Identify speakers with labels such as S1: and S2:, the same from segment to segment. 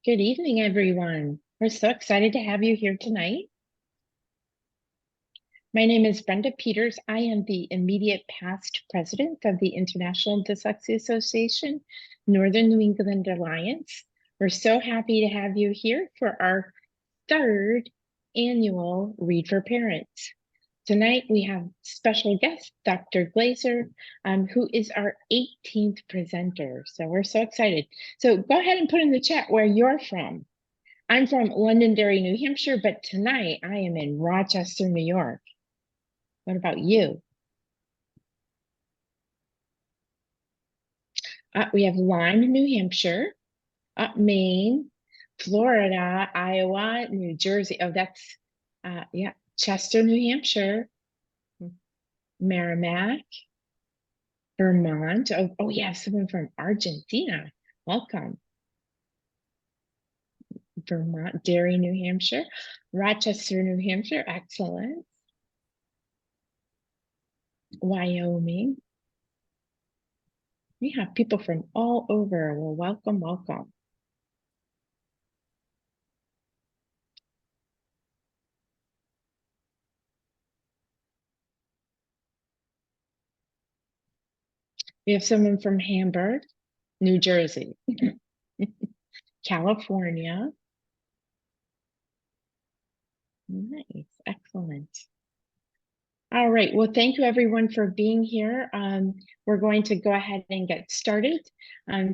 S1: Good evening, everyone. We're so excited to have you here tonight. My name is Brenda Peters. I am the immediate past president of the International Dyslexia Association, Northern New England Alliance. We're so happy to have you here for our third annual Read for Parents. Tonight we have special guest, Dr. Glaser, who is our 18th presenter. So we're so excited. So go ahead and put in the chat where you're from. I'm from Londonderry, New Hampshire, but tonight I am in Rochester, New York. What about you? We have Lyme, New Hampshire, Maine, Florida, Iowa, New Jersey. Oh, that's, yeah, Chester, New Hampshire, Merrimack, Vermont. Oh, yeah, someone from Argentina. Welcome. Vermont, Derry, New Hampshire, Rochester, New Hampshire. Excellent. Wyoming. We have people from all over. Well, welcome, welcome. We have someone from Hamburg, New Jersey, California. Nice, excellent. All right, well, thank you everyone for being here. We're going to go ahead and get started.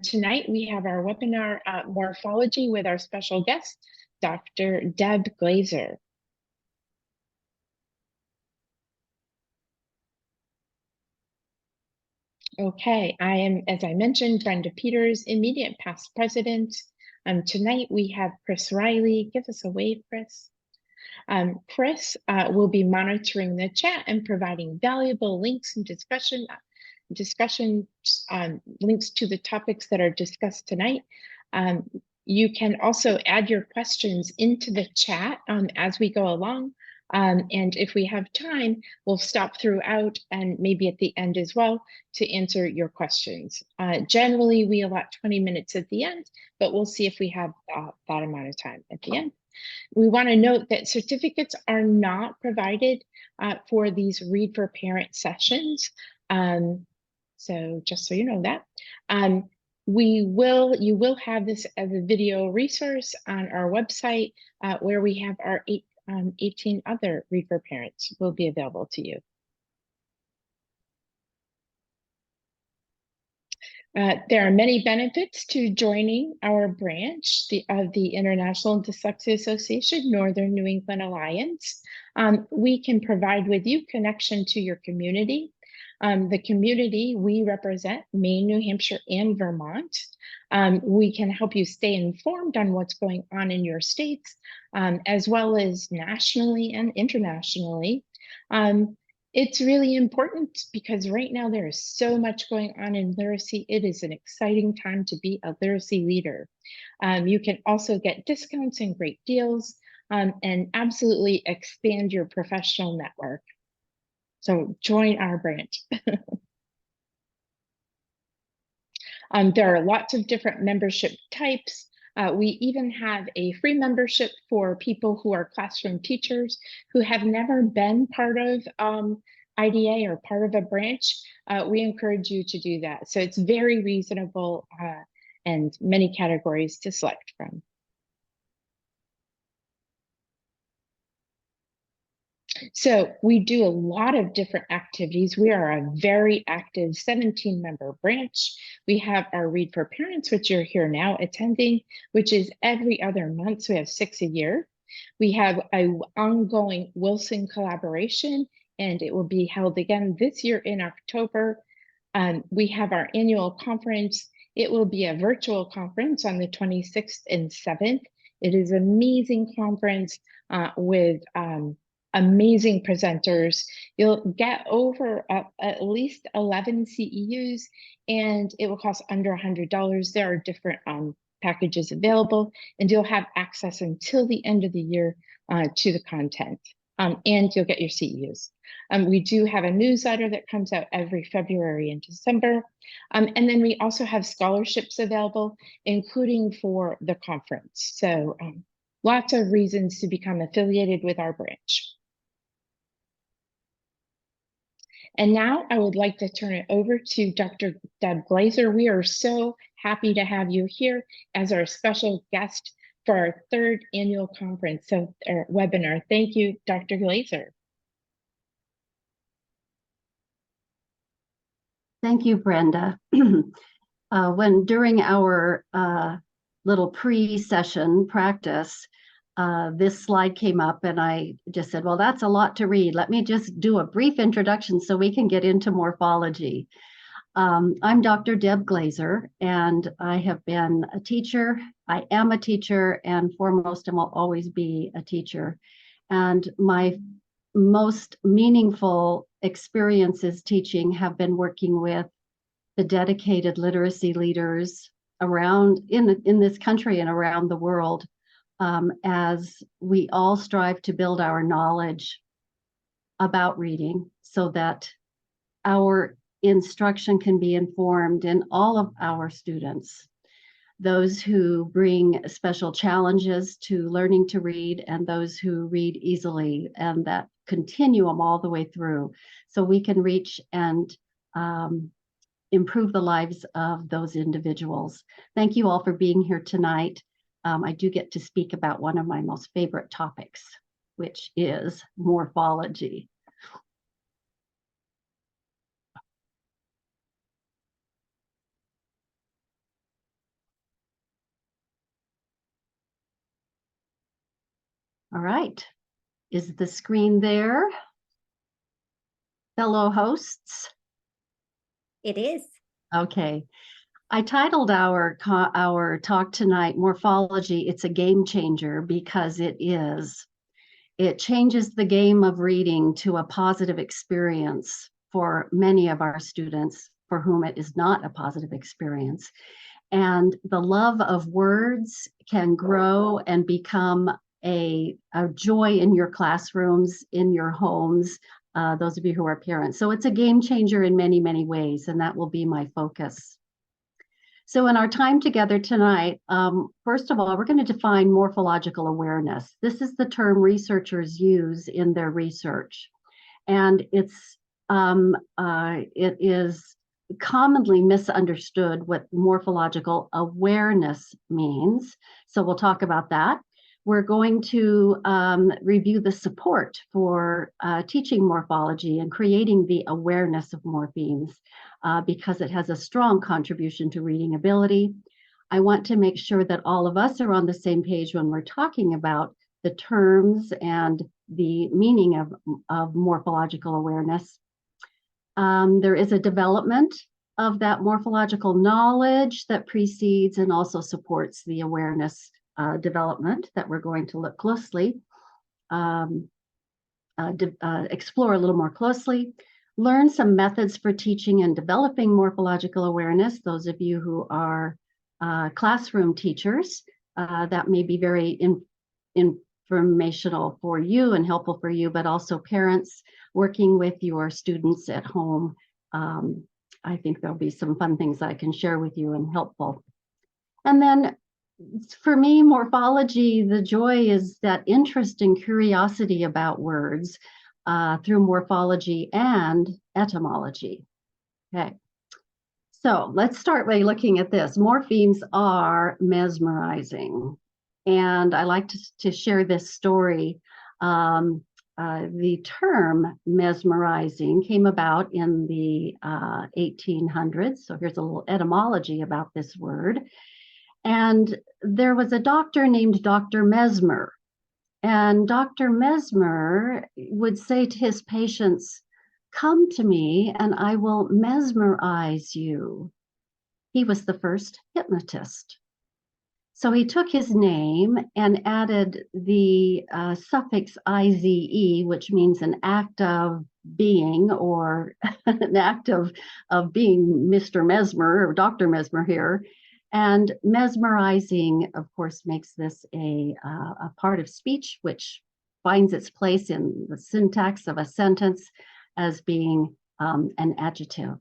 S1: Tonight we have our webinar, Morphology, with our special guest, Dr. Deb Glaser. Okay, I am, as I mentioned, Brenda Peters, immediate past president. Tonight we have Chris Riley. Give us a wave, Chris. Chris will be monitoring the chat and providing valuable links and discussion links to the topics that are discussed tonight. You can also add your questions into the chat as we go along. And if we have time, we'll stop throughout and maybe at the end as well to answer your questions. Generally, we allot 20 minutes at the end, but we'll see if we have that amount of time at the end. We want to note that certificates are not provided for these Read for Parent sessions. So just so you know that. You will have this as a video resource on our website where we have our 18 other Read for Parents will be available to you. There are many benefits to joining our branch of the International Dyslexia Association, Northern New England Alliance. We can provide with you connection to your community. The community we represent, Maine, New Hampshire, and Vermont. We can help you stay informed on what's going on in your states, as well as nationally and internationally. It's really important because right now there is so much going on in literacy. It is an exciting time to be a literacy leader. You can also get discounts and great deals and absolutely expand your professional network. So join our branch. There are lots of different membership types. We even have a free membership for people who are classroom teachers who have never been part of IDA or part of a branch. We encourage you to do that. So it's very reasonable and many categories to select from. So we do a lot of different activities. We are a very active 17-member branch. We have our Read for Parents, which you're here now attending, which is every other month. So we have 6 a year. We have an ongoing Wilson collaboration, and it will be held again this year in October. We have our annual conference. It will be a virtual conference on the 26th and 7th. It is an amazing conference with amazing presenters. You'll get over at least 11 CEUs, and it will cost under $100. There are different packages available, and you'll have access until the end of the year to the content. and you'll get your CEUs. We do have a newsletter that comes out every February and December. And then we also have scholarships available, including for the conference. So lots of reasons to become affiliated with our branch. And now I would like to turn it over to Dr. Deb Glaser. We are so happy to have you here as our special guest for our third annual conference, so our webinar. Thank you, Dr. Glaser.
S2: Thank you, Brenda. During our little pre-session practice, this slide came up and I just said, well, that's a lot to read. Let me just do a brief introduction so we can get into morphology. I'm Dr. Deb Glaser, and I have been a teacher. I am a teacher, and foremost, and will always be a teacher. And my most meaningful experiences teaching have been working with the dedicated literacy leaders around in this country and around the world, as we all strive to build our knowledge about reading so that our instruction can be informed in all of our students, those who bring special challenges to learning to read and those who read easily, and that continuum all the way through, so we can reach and improve the lives of those individuals. Thank you all for being here tonight. I do get to speak about one of my most favorite topics, which is morphology. All right, is the screen there? Fellow hosts?
S3: It is.
S2: Okay. I titled our talk tonight, Morphology, It's a Game Changer, because it is. It changes the game of reading to a positive experience for many of our students for whom it is not a positive experience. And the love of words can grow and become a joy in your classrooms, in your homes, those of you who are parents. So it's a game changer in many, many ways, and that will be my focus. So in our time together tonight, first of all, we're going to define morphological awareness. This is the term researchers use in their research, and it is commonly misunderstood what morphological awareness means. So we'll talk about that. We're going to review the support for teaching morphology and creating the awareness of morphemes because it has a strong contribution to reading ability. I want to make sure that all of us are on the same page when we're talking about the terms and the meaning of morphological awareness. There is a development of that morphological knowledge that precedes and also supports the awareness development that we're going to look closely, explore a little more closely, learn some methods for teaching and developing morphological awareness. Those of you who are classroom teachers, that may be very informational for you and helpful for you, but also parents working with your students at home. I think there'll be some fun things I can share with you and helpful. And then for me, morphology, the joy is that interest and curiosity about words through morphology and etymology. Okay, so let's start by looking at this. Morphemes are mesmerizing, and I like to share this story. The term mesmerizing came about in the 1800s, so here's a little etymology about this word. And there was a doctor named Dr. Mesmer. And Dr. Mesmer would say to his patients, "Come to me and I will mesmerize you." He was the first hypnotist. So he took his name and added the suffix IZE, which means an act of being, or an act of being Mr. Mesmer or Dr. Mesmer here. And mesmerizing, of course, makes this a part of speech, which finds its place in the syntax of a sentence as being an adjective.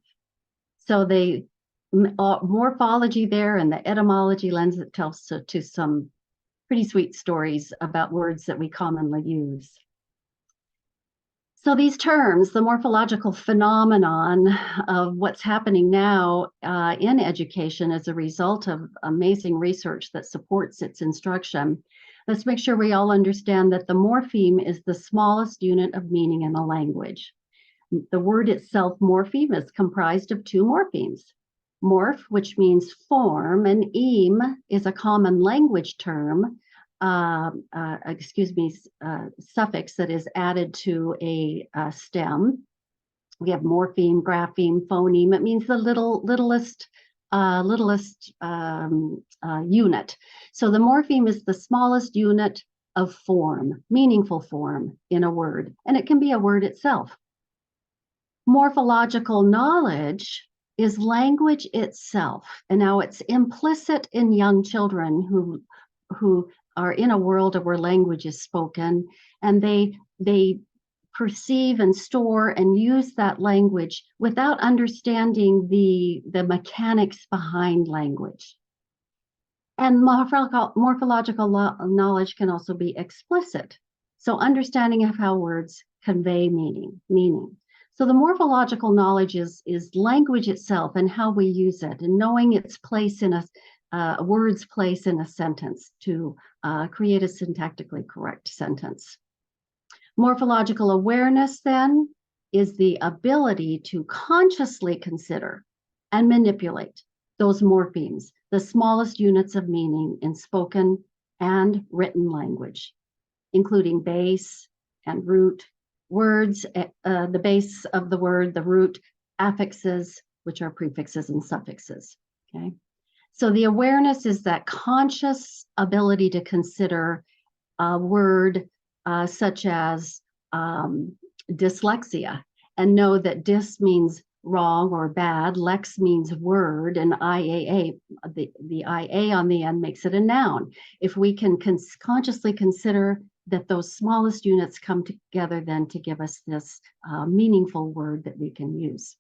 S2: So the morphology there and the etymology lends itself to some pretty sweet stories about words that we commonly use. So these terms, the morphological phenomenon of what's happening now in education as a result of amazing research that supports its instruction, let's make sure we all understand that the morpheme is the smallest unit of meaning in a language. The word itself, morpheme, is comprised of two morphemes. Morph, which means form, and eme is a common language term, suffix that is added to a stem. We have morpheme, grapheme, phoneme. It means the littlest unit. So the morpheme is the smallest unit of form, meaningful form in a word, and it can be a word itself. Morphological knowledge is language itself, and now it's implicit in young children who are in a world where language is spoken, and they perceive and store and use that language without understanding the mechanics behind language. And morphological knowledge can also be explicit, so understanding of how words convey meaning. So the morphological knowledge is language itself and how we use it, and knowing its place in a word's place in a sentence to create a syntactically correct sentence. Morphological awareness, then, is the ability to consciously consider and manipulate those morphemes, the smallest units of meaning in spoken and written language, including base and root words, the base of the word, the root, affixes, which are prefixes and suffixes, okay? So the awareness is that conscious ability to consider a word such as dyslexia, and know that dys means wrong or bad, lex means word, and IAA, the IA on the end makes it a noun. If we can consciously consider that those smallest units come together then to give us this meaningful word that we can use.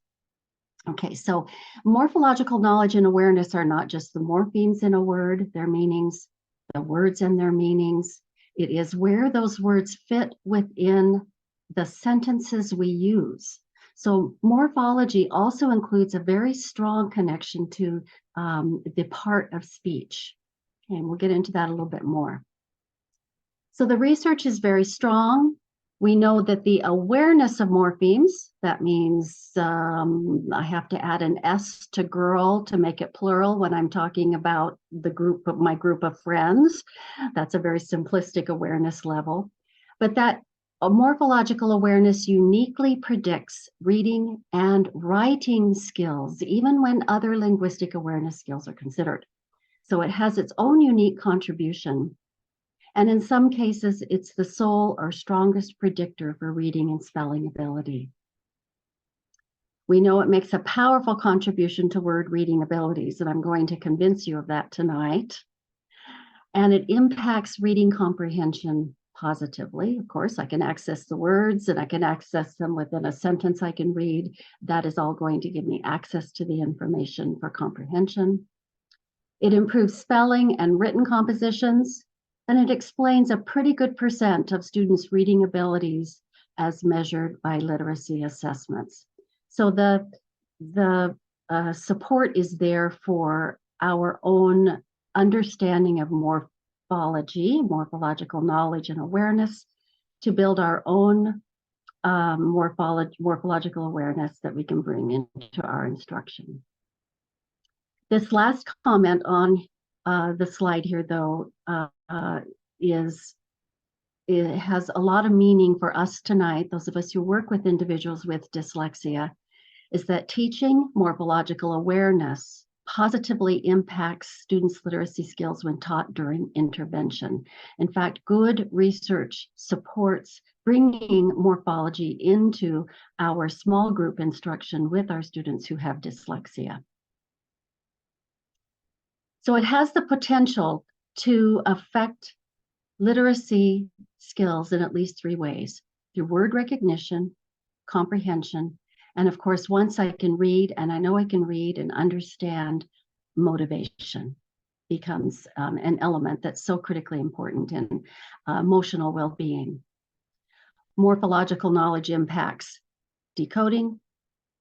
S2: Okay, so morphological knowledge and awareness are not just the morphemes in a word, their meanings, the words and their meanings. It is where those words fit within the sentences we use. So morphology also includes a very strong connection to the part of speech. Okay, and we'll get into that a little bit more. So the research is very strong. We know that the awareness of morphemes, that means I have to add an S to girl to make it plural when I'm talking about my group of friends. That's a very simplistic awareness level. But that morphological awareness uniquely predicts reading and writing skills, even when other linguistic awareness skills are considered. So it has its own unique contribution. And in some cases, it's the sole or strongest predictor for reading and spelling ability. We know it makes a powerful contribution to word reading abilities, and I'm going to convince you of that tonight. And it impacts reading comprehension positively. Of course, I can access the words and I can access them within a sentence I can read. That is all going to give me access to the information for comprehension. It improves spelling and written compositions, and it explains a pretty good percent of students' reading abilities as measured by literacy assessments. So the support is there for our own understanding of morphology, morphological knowledge and awareness, to build our own morphological awareness that we can bring into our instruction. This last comment on the slide here, though, it has a lot of meaning for us tonight, those of us who work with individuals with dyslexia, is that teaching morphological awareness positively impacts students' literacy skills when taught during intervention. In fact, good research supports bringing morphology into our small group instruction with our students who have dyslexia. So it has the potential to affect literacy skills in at least 3 ways: through word recognition, comprehension, and of course, once I can read, and I know I can read and understand, motivation becomes an element that's so critically important in emotional well-being. Morphological knowledge impacts decoding,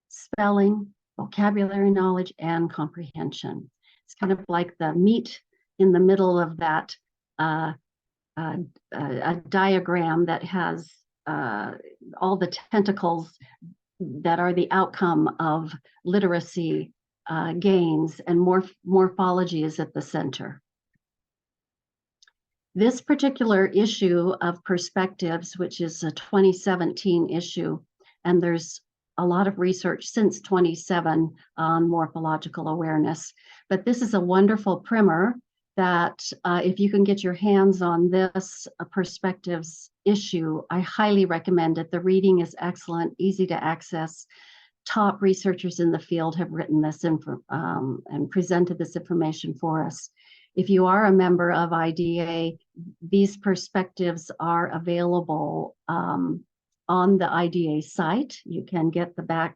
S2: spelling, vocabulary knowledge, and comprehension. It's kind of like the meat in the middle of that a diagram that has all the tentacles that are the outcome of literacy gains, and morphology is at the center. This particular issue of Perspectives, which is a 2017 issue, and there's a lot of research since 27 on morphological awareness, but this is a wonderful primer that if you can get your hands on this Perspectives issue, I highly recommend it. The reading is excellent, easy to access. Top researchers in the field have written this and presented this information for us. If you are a member of IDA, these perspectives are available on the IDA site. You can get the back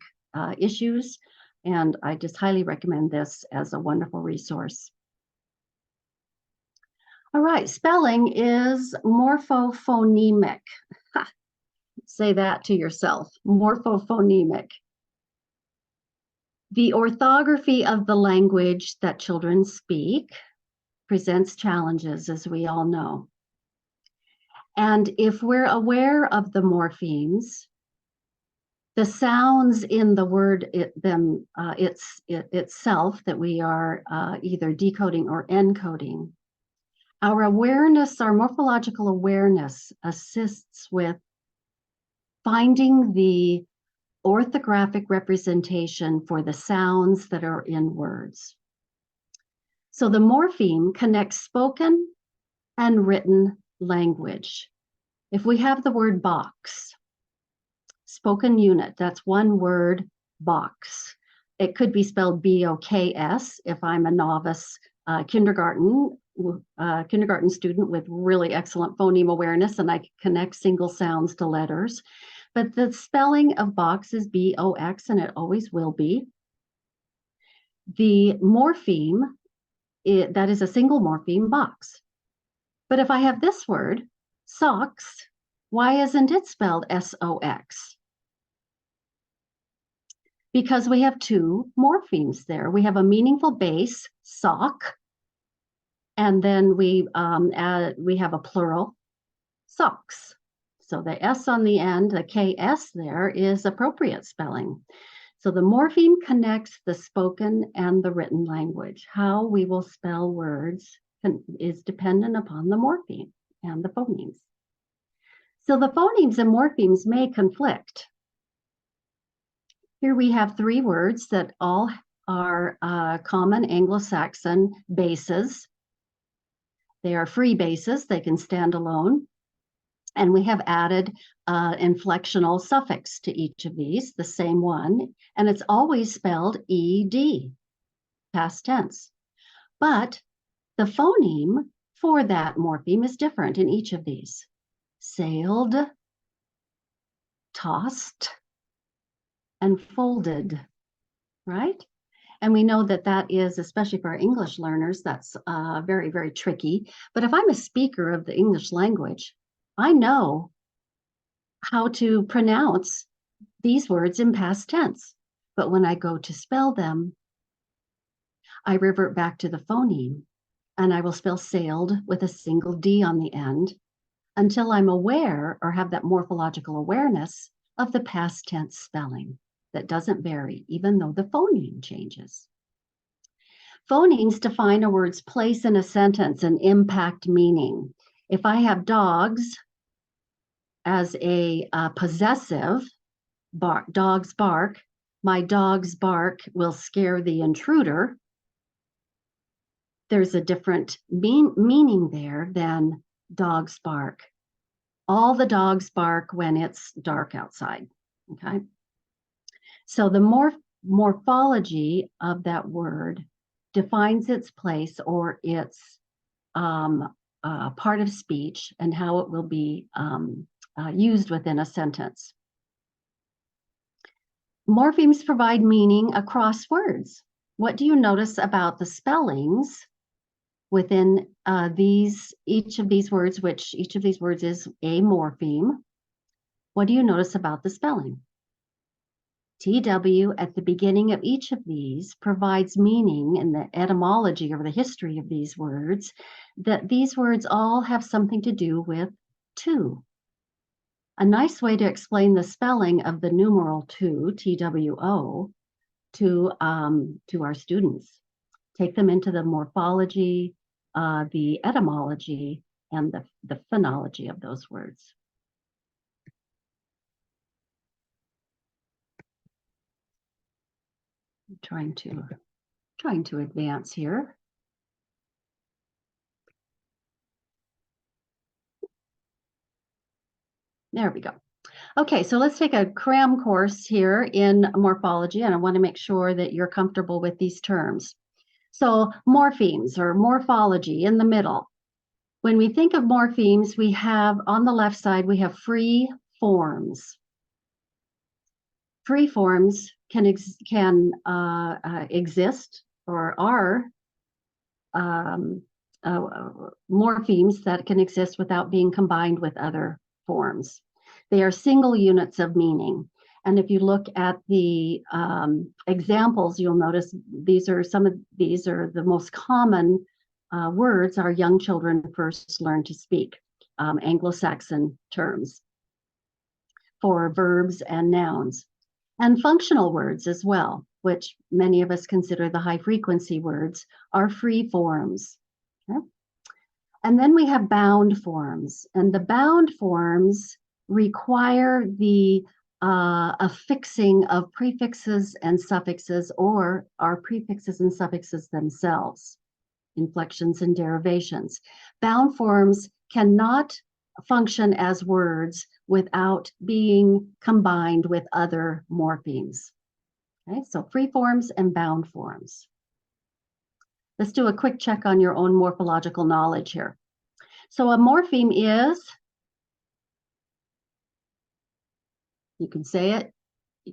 S2: issues, and I just highly recommend this as a wonderful resource. All right, spelling is morphophonemic. Ha. Say that to yourself, morphophonemic. The orthography of the language that children speak presents challenges, as we all know. And if we're aware of the morphemes, the sounds in the word itself that we are either decoding or encoding, our awareness, our morphological awareness, assists with finding the orthographic representation for the sounds that are in words. So the morpheme connects spoken and written language. If we have the word box, spoken unit, that's one word, box. It could be spelled B-O-K-S if I'm a novice kindergarten student with really excellent phoneme awareness, and I connect single sounds to letters. But the spelling of box is B-O-X, and it always will be. The morpheme, that is a single morpheme, box. But if I have this word, socks, why isn't it spelled S-O-X? Because we have 2 morphemes there. We have a meaningful base, sock, and then we have a plural, socks. So the S on the end, the KS there, is appropriate spelling. So the morpheme connects the spoken and the written language. How we will spell words is dependent upon the morpheme and the phonemes. So the phonemes and morphemes may conflict. Here we have 3 words that all are common Anglo-Saxon bases. They are free bases, they can stand alone. And we have added inflectional suffix to each of these, the same one, and it's always spelled ED, past tense. But the phoneme for that morpheme is different in each of these. Sailed, tossed, and folded, right? And we know that that is, especially for our English learners, that's very, very tricky. But if I'm a speaker of the English language, I know how to pronounce these words in past tense. But when I go to spell them, I revert back to the phoneme, and I will spell sailed with a single D on the end until I'm aware or have that morphological awareness of the past tense spelling that doesn't vary, even though the phoneme changes. Phonemes define a word's place in a sentence and impact meaning. If I have dogs as a possessive, dogs bark, my dog's bark will scare the intruder. There's a different meaning there than dogs bark. All the dogs bark when it's dark outside, okay? So the morphology of that word defines its place or its part of speech and how it will be used within a sentence. Morphemes provide meaning across words. What do you notice about the spellings within each of these words, which each of these words is a morpheme? What do you notice about the spelling? TW at the beginning of each of these provides meaning in the etymology or the history of these words, that these words all have something to do with two. A nice way to explain the spelling of the numeral two, TWO, to our students. Take them into the morphology, the etymology, and the phonology of those words. I'm trying to advance here. There we go. Okay, so let's take a cram course here in morphology, and I want to make sure that you're comfortable with these terms. So morphemes or morphology in the middle. When we think of morphemes, we have on the left side, we have free forms. Free forms can exist or are morphemes that can exist without being combined with other forms. They are single units of meaning. And if you look at the examples, you'll notice these are the most common words our young children first learn to speak, Anglo-Saxon terms for verbs and nouns, and functional words as well, which many of us consider the high frequency words, are free forms. Okay? And then we have bound forms, and the bound forms require the affixing of prefixes and suffixes, or are prefixes and suffixes themselves, inflections and derivations. Bound forms cannot function as words without being combined with other morphemes. Okay, so free forms and bound forms. Let's do a quick check on your own morphological knowledge here. So a morpheme is, you can say it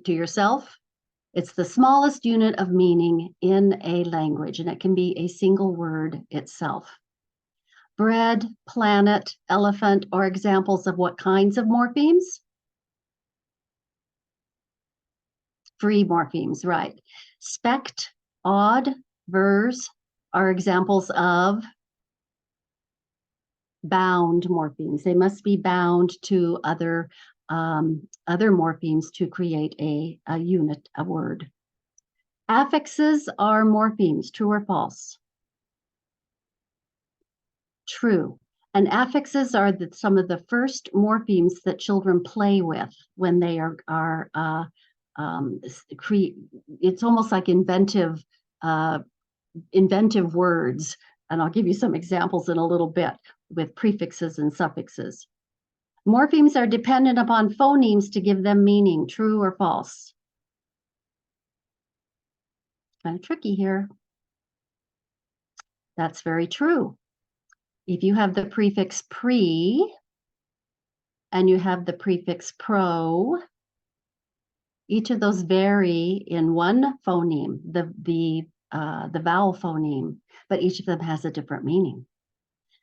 S2: to yourself, it's the smallest unit of meaning in a language, and it can be a single word itself. Bread, planet, elephant are examples of what kinds of morphemes? Free morphemes, right. Spect, odd, vers are examples of bound morphemes. They must be bound to other morphemes to create a unit, a word. Affixes are morphemes, true or false? True. And affixes are some of the first morphemes that children play with when they it's almost like inventive words. And I'll give you some examples in a little bit with prefixes and suffixes. Morphemes are dependent upon phonemes to give them meaning, true or false? Kind of tricky here. That's very true. If you have the prefix pre and you have the prefix pro, each of those vary in one phoneme, the vowel phoneme, but each of them has a different meaning.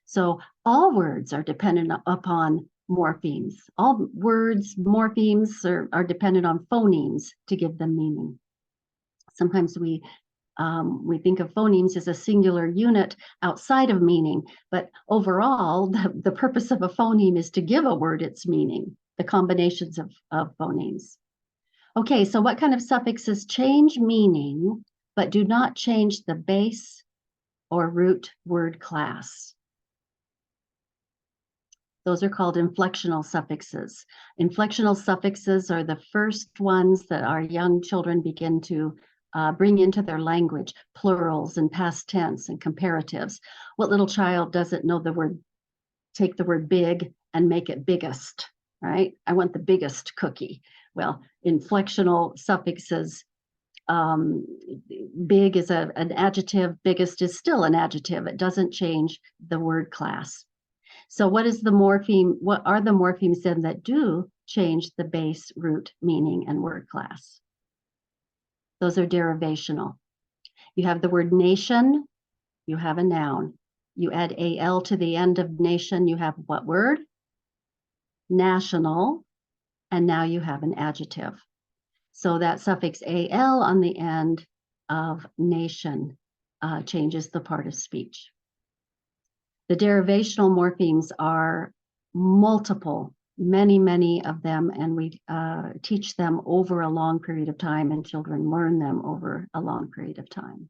S2: So all words are dependent upon morphemes. All words, morphemes are dependent on phonemes to give them meaning. Sometimes we think of phonemes as a singular unit outside of meaning, but overall, the purpose of a phoneme is to give a word its meaning, the combinations of phonemes. Okay, so what kind of suffixes change meaning, but do not change the base or root word class? Those are called inflectional suffixes. Inflectional suffixes are the first ones that our young children begin to bring into their language, plurals and past tense and comparatives. What little child doesn't know take the word big and make it biggest, right? I want the biggest cookie. Well, inflectional suffixes, big is an adjective, biggest is still an adjective. It doesn't change the word class. So what is the morpheme? What are the morphemes then that do change the base root meaning and word class? Those are derivational. You have the word nation, you have a noun. You add AL to the end of nation, you have what word? National, and now you have an adjective. So that suffix AL on the end of nation changes the part of speech. The derivational morphemes are multiple, many of them, and we teach them over a long period of time, and children learn them over a long period of time.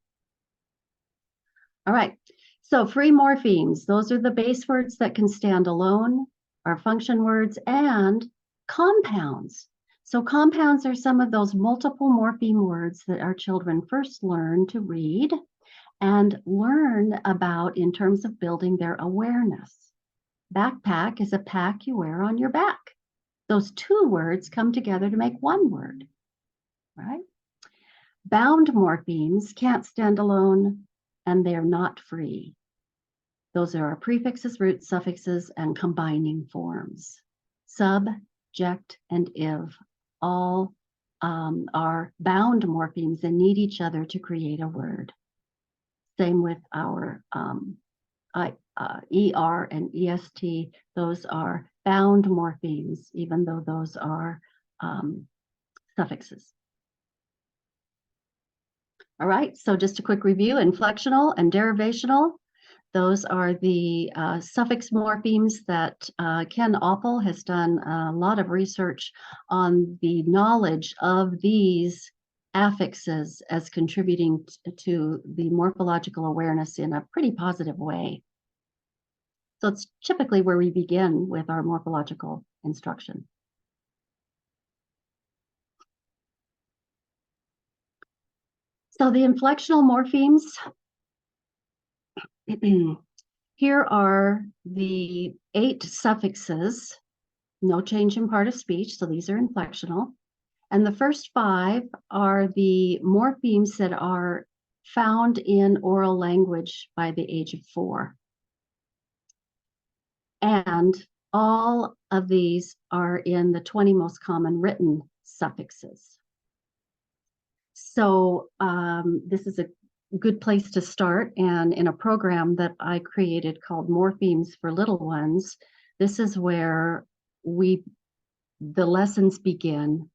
S2: All right, so free morphemes, those are the base words that can stand alone, are function words, and compounds. So compounds are some of those multiple morpheme words that our children first learn to read and learn about in terms of building their awareness. Backpack is a pack you wear on your back. Those two words come together to make one word, right? Bound morphemes can't stand alone, and they're not free. Those are our prefixes, roots, suffixes, and combining forms. Subject and if all are bound morphemes and need each other to create a word. Same with our ER and EST. Those are bound morphemes, even though those are suffixes. All right, so just a quick review, inflectional and derivational. Those are the suffix morphemes that Ken Oppel has done a lot of research on the knowledge of these affixes as contributing to the morphological awareness in a pretty positive way. So it's typically where we begin with our morphological instruction. So the inflectional morphemes, here are the 8 suffixes, no change in part of speech, so these are inflectional. And the first 5 are the morphemes that are found in oral language by the age of 4. And all of these are in the 20 most common written suffixes. So this is a good place to start. And in a program that I created called Morphemes for Little Ones, this is where the lessons begin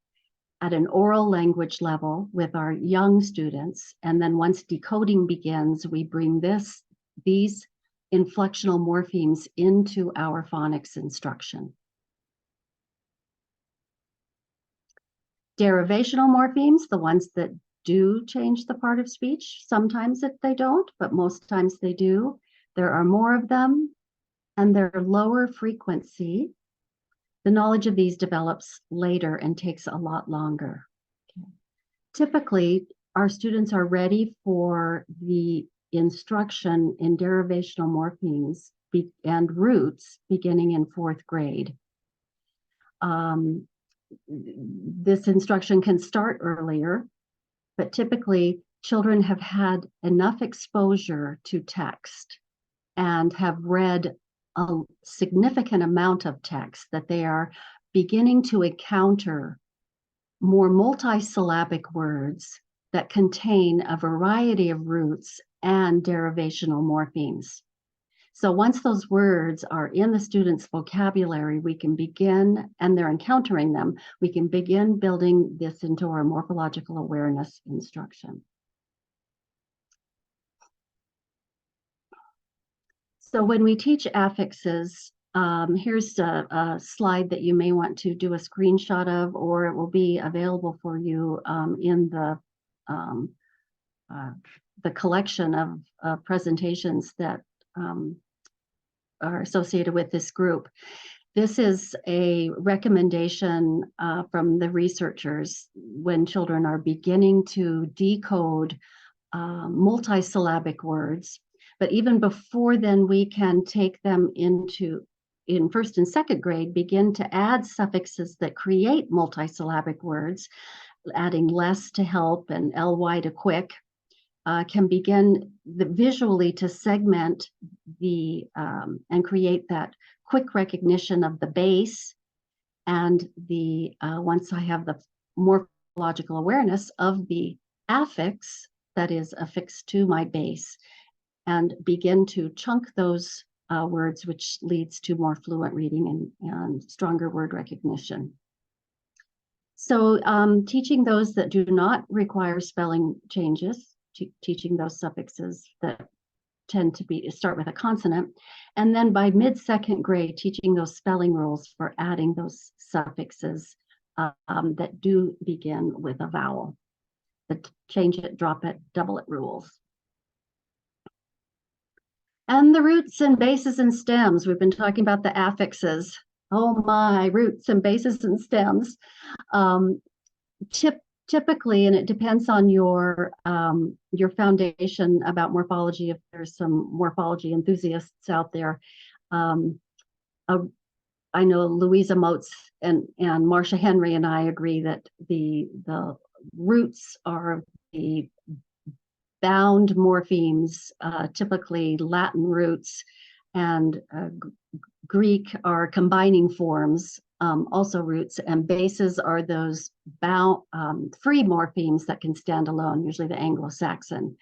S2: at an oral language level with our young students. And then once decoding begins, we bring these inflectional morphemes into our phonics instruction. Derivational morphemes, the ones that do change the part of speech. Sometimes they don't, but most times they do. There are more of them, and they're lower frequency. The knowledge of these develops later and takes a lot longer. Okay. Typically, our students are ready for the instruction in derivational morphemes and roots beginning in 4th grade. This instruction can start earlier, but typically children have had enough exposure to text and have read a significant amount of text that they are beginning to encounter more multisyllabic words that contain a variety of roots and derivational morphemes. So once those words are in the student's vocabulary, we can begin, and they're encountering them, we can begin building this into our morphological awareness instruction. So when we teach affixes, here's a slide that you may want to do a screenshot of, or it will be available for you in the collection of presentations that are associated with this group. This is a recommendation from the researchers when children are beginning to decode multisyllabic words. But even before then, we can take them in 1st and 2nd grade, begin to add suffixes that create multisyllabic words, adding less to help and ly to quick. can begin visually to segment the and create that quick recognition of the base, and the once I have the morphological awareness of the affix that is affixed to my base, and begin to chunk those words, which leads to more fluent reading and stronger word recognition. So teaching those that do not require spelling changes, teaching those suffixes that tend to start with a consonant, and then by mid-second grade, teaching those spelling rules for adding those suffixes that do begin with a vowel. The change it, drop it, double it rules. And the roots and bases and stems. We've been talking about the affixes. Oh my, roots and bases and stems. Typically, and it depends on your foundation about morphology, if there's some morphology enthusiasts out there. I know Louisa Moats and Marcia Henry and I agree that the roots are the bound morphemes, typically Latin roots, and Greek are combining forms, also roots, and bases are those bound free morphemes that can stand alone, usually the Anglo-Saxon.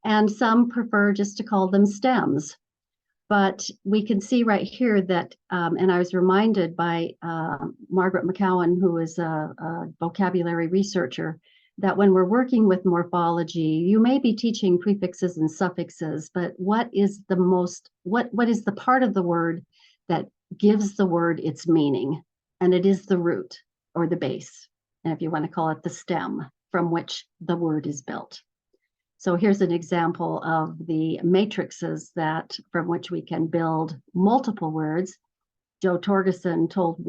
S2: And some prefer just to call them stems. But we can see right here that, and I was reminded by Margaret McCowan, who is a vocabulary researcher, that when we're working with morphology, you may be teaching prefixes and suffixes, but what is the part of the word that gives the word its meaning? And it is the root or the base, and if you want to call it the stem from which the word is built. So here's an example of the matrices from which we can build multiple words. Joe Torgerson told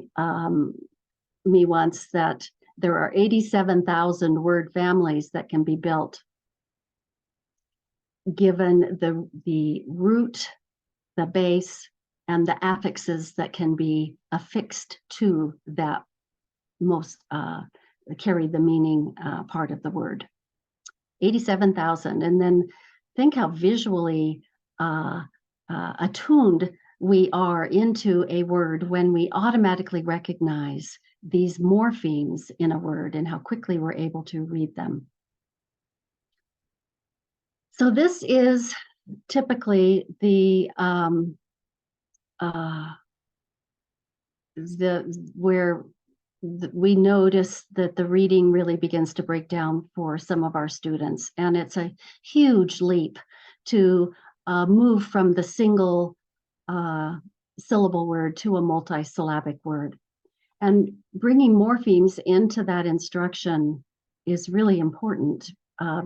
S2: me once that there are 87,000 word families that can be built given the root, the base, and the affixes that can be affixed to that most carry the meaning part of the word. 87,000. And then think how visually attuned we are into a word when we automatically recognize these morphemes in a word and how quickly we're able to read them. So this is typically where we notice that the reading really begins to break down for some of our students. And it's a huge leap to move from the single syllable word to a multisyllabic word. And bringing morphemes into that instruction is really important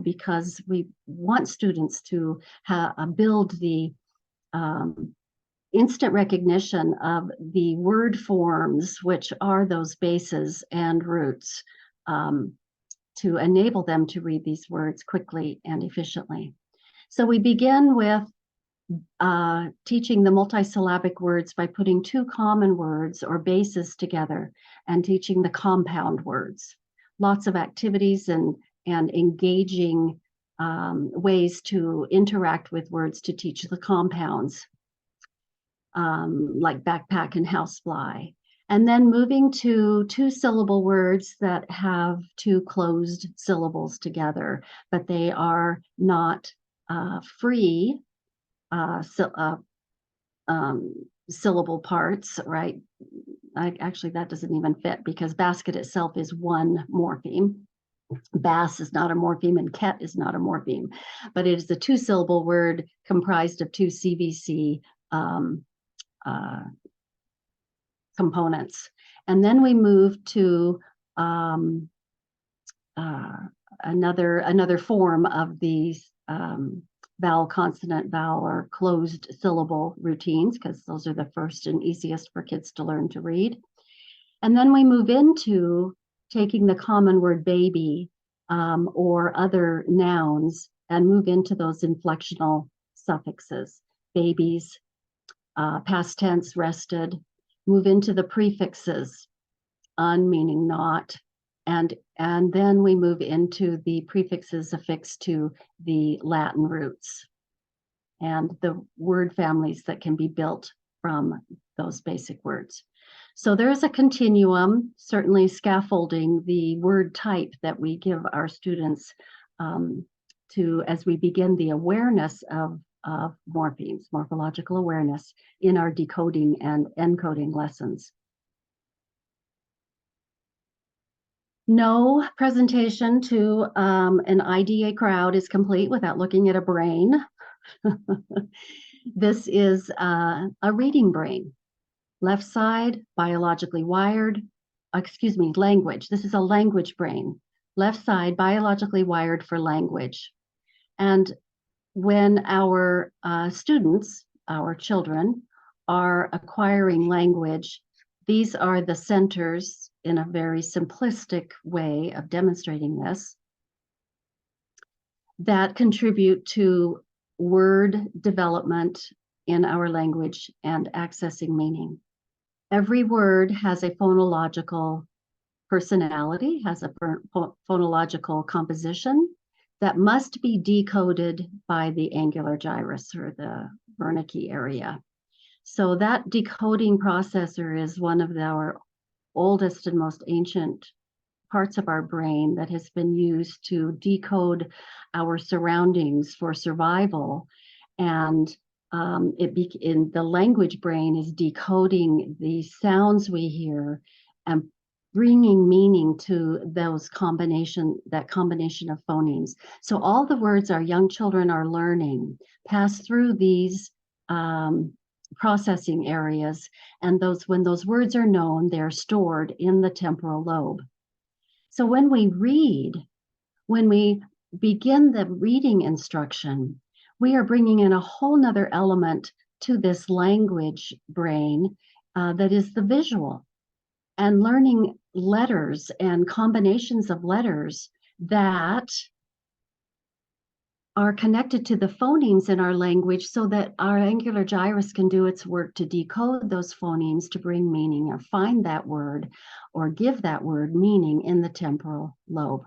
S2: because we want students to build the instant recognition of the word forms, which are those bases and roots, to enable them to read these words quickly and efficiently. So we begin with teaching the multisyllabic words by putting two common words or bases together and teaching the compound words. Lots of activities and engaging ways to interact with words to teach the compounds. Like backpack and housefly, and then moving to two-syllable words that have two closed syllables together, but they are not free syllable parts, right? Actually, that doesn't even fit because basket itself is one morpheme. Bass is not a morpheme and ket is not a morpheme, but it is a two-syllable word comprised of two CVC components. And then we move to another form of these vowel, consonant, vowel, or closed syllable routines, because those are the first and easiest for kids to learn to read. And then we move into taking the common word baby or other nouns and move into those inflectional suffixes. Babies, past tense, rested, move into the prefixes, un meaning not, and then we move into the prefixes affixed to the Latin roots and the word families that can be built from those basic words. So there is a continuum, certainly scaffolding the word type that we give our students as we begin the awareness of morphemes, morphological awareness in our decoding and encoding lessons. No presentation to an IDA crowd is complete without looking at a brain. This is a reading brain. Left side, biologically wired, language. This is a language brain. Left side, biologically wired for language. And when our students, our children, are acquiring language, these are the centers in a very simplistic way of demonstrating this that contribute to word development in our language and accessing meaning. Every word has a phonological personality, has a phonological composition that must be decoded by the angular gyrus or the Wernicke area. So that decoding processor is one of our oldest and most ancient parts of our brain that has been used to decode our surroundings for survival. And in the language brain is decoding the sounds we hear and bringing meaning to that combination of phonemes. So all the words our young children are learning pass through these processing areas, and when those words are known, they're stored in the temporal lobe. So when we begin the reading instruction, we are bringing in a whole nother element to this language brain that is the visual, and learning letters and combinations of letters that are connected to the phonemes in our language so that our angular gyrus can do its work to decode those phonemes to bring meaning or find that word or give that word meaning in the temporal lobe.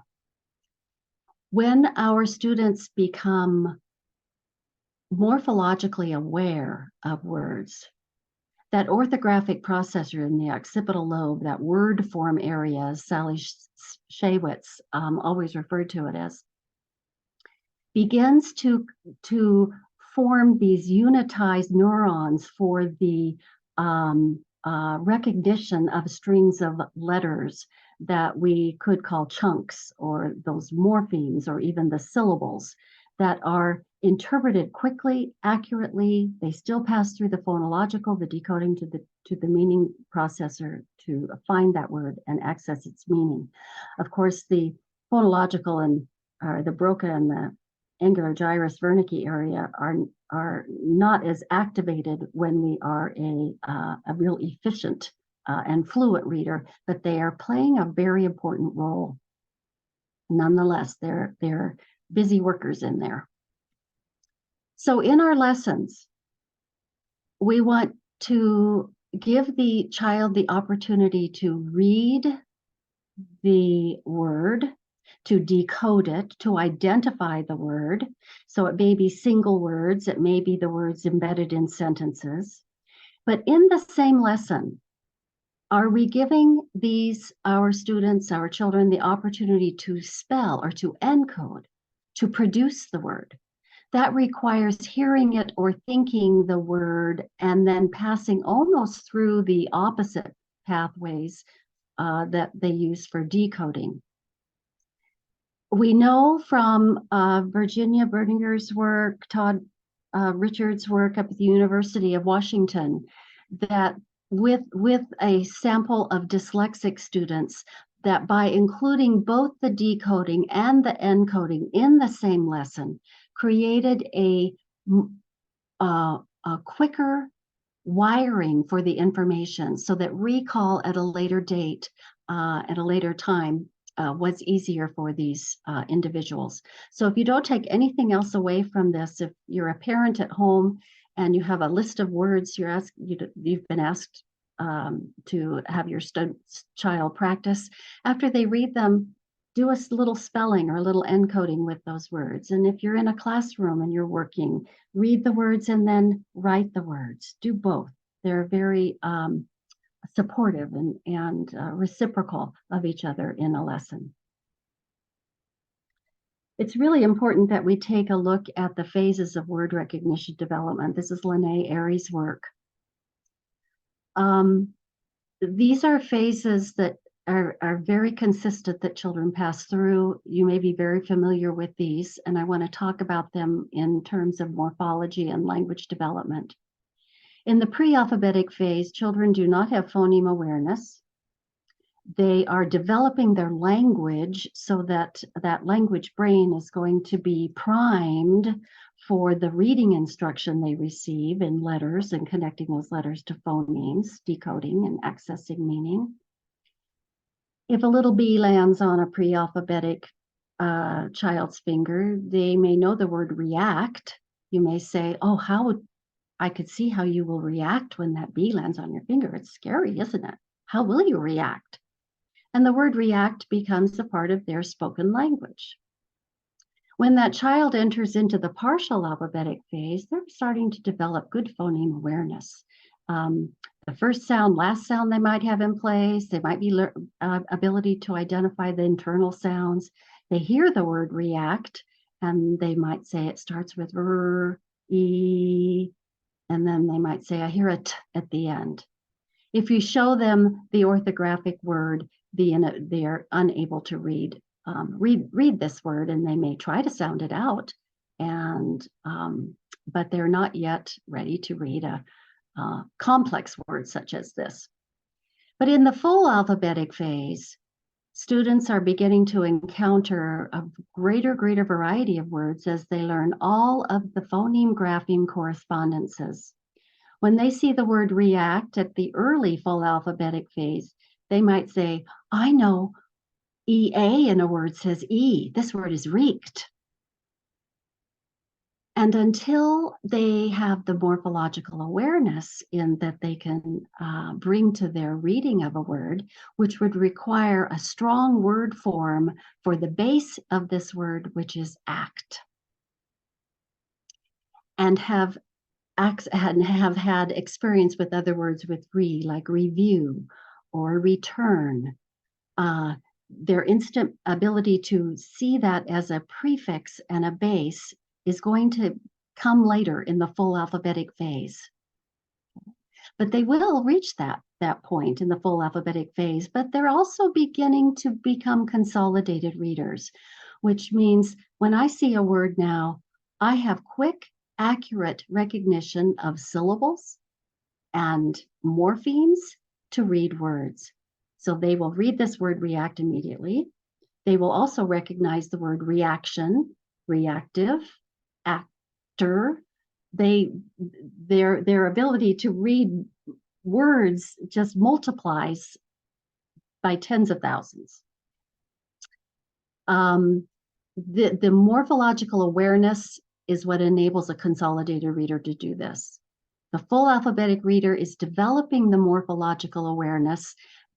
S2: When our students become morphologically aware of words, that orthographic processor in the occipital lobe, that word form area, as Sally Shaywitz always referred to it as, begins to form these unitized neurons for the recognition of strings of letters that we could call chunks, or those morphemes, or even the syllables that are interpreted quickly, accurately. They still pass through the phonological, the decoding to the meaning processor to find that word and access its meaning. Of course, the phonological the Broca and the angular gyrus Wernicke area are not as activated when we are a real efficient and fluent reader, but they are playing a very important role. Nonetheless, they're busy workers in there. So in our lessons, we want to give the child the opportunity to read the word, to decode it, to identify the word. So it may be single words, it may be the words embedded in sentences. But in the same lesson, are we giving our students, our children, the opportunity to spell or to encode, to produce the word? That requires hearing it or thinking the word and then passing almost through the opposite pathways that they use for decoding. We know from Virginia Berdinger's work, Todd Richards' work up at the University of Washington, that with a sample of dyslexic students, that by including both the decoding and the encoding in the same lesson, created a quicker wiring for the information so that recall at a later date, at a later time, was easier for these individuals. So if you don't take anything else away from this, if you're a parent at home and you have a list of words you've been asked to have your child practice. After they read them, do a little spelling or a little encoding with those words. And if you're in a classroom and you're working, read the words and then write the words. Do both. They're very supportive and reciprocal of each other in a lesson. It's really important that we take a look at the phases of word recognition development. This is Lene Airey's work. These are phases that are very consistent that children pass through. You may be very familiar with these, and I want to talk about them in terms of morphology and language development. In the pre-alphabetic phase, children do not have phoneme awareness. They are developing their language so that that language brain is going to be primed for the reading instruction they receive in letters and connecting those letters to phonemes, decoding and accessing meaning. If a little bee lands on a pre-alphabetic child's finger, they may know the word react. You may say, oh, I could see how you will react when that bee lands on your finger. It's scary, isn't it? How will you react? And the word react becomes a part of their spoken language. When that child enters into the partial alphabetic phase, they're starting to develop good phoneme awareness. The first sound, last sound they might have in place. They might be ability to identify the internal sounds. They hear the word react, and they might say it starts with r, e, and then they might say, I hear a t at the end. If you show them the orthographic word, they are unable to read this word, and they may try to sound it out, but they're not yet ready to read a complex word such as this. But in the full alphabetic phase, students are beginning to encounter a greater variety of words as they learn all of the phoneme-grapheme correspondences. When they see the word react at the early full alphabetic phase, they might say, I know EA in a word says E. This word is reeked. And until they have the morphological awareness in that they can bring to their reading of a word, which would require a strong word form for the base of this word, which is act, and have had experience with other words with re, like review or return, their instant ability to see that as a prefix and a base is going to come later in the full alphabetic phase. But they will reach that point in the full alphabetic phase, but they're also beginning to become consolidated readers, which means when I see a word now, I have quick, accurate recognition of syllables and morphemes to read words. So they will read this word react immediately. They will also recognize the word reaction, reactive, actor. Their ability to read words just multiplies by tens of thousands. The morphological awareness is what enables a consolidated reader to do this. The full alphabetic reader is developing the morphological awareness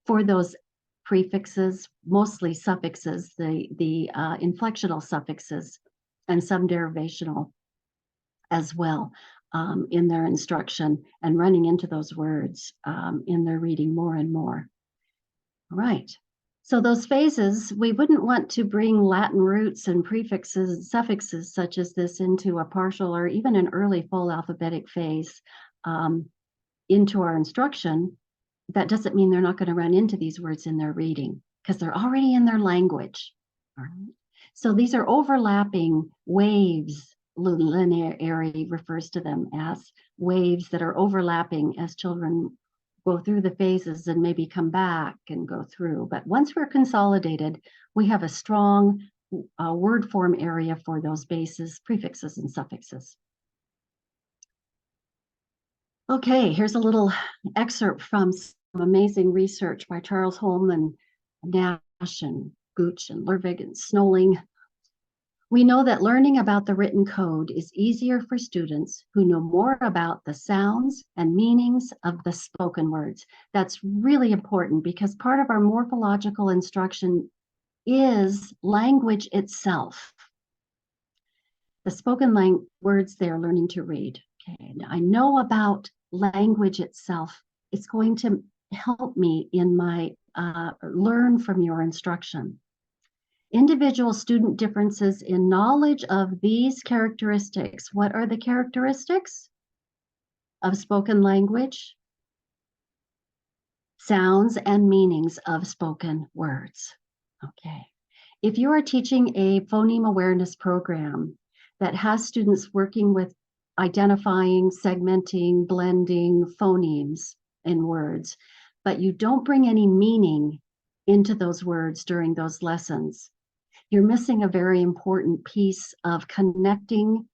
S2: for those prefixes, mostly suffixes, the inflectional suffixes, and some derivational as well in their instruction, and running into those words in their reading more and more. All right. So those phases, we wouldn't want to bring Latin roots and prefixes and suffixes such as this into a partial or even an early full alphabetic phase into our instruction. That doesn't mean they're not going to run into these words in their reading because they're already in their language. All right? So these are overlapping waves. Lene Airey refers to them as waves that are overlapping as children go through the phases and maybe come back and go through. But once we're consolidated, we have a strong word form area for those bases, prefixes, and suffixes. Okay, here's a little excerpt from some amazing research by Charles Holm and Nash and Gooch and Lervig and Snolling, We know that learning about the written code is easier for students who know more about the sounds and meanings of the spoken words. That's really important because part of our morphological instruction is language itself. The spoken words they are learning to read. Okay, now I know about language itself. It's going to help me in my learn from your instruction. Individual student differences in knowledge of these characteristics. What are the characteristics of spoken language? Sounds and meanings of spoken words. Okay. If you are teaching a phoneme awareness program that has students working with identifying, segmenting, blending phonemes in words, but you don't bring any meaning into those words during those lessons, you're missing a very important piece of connecting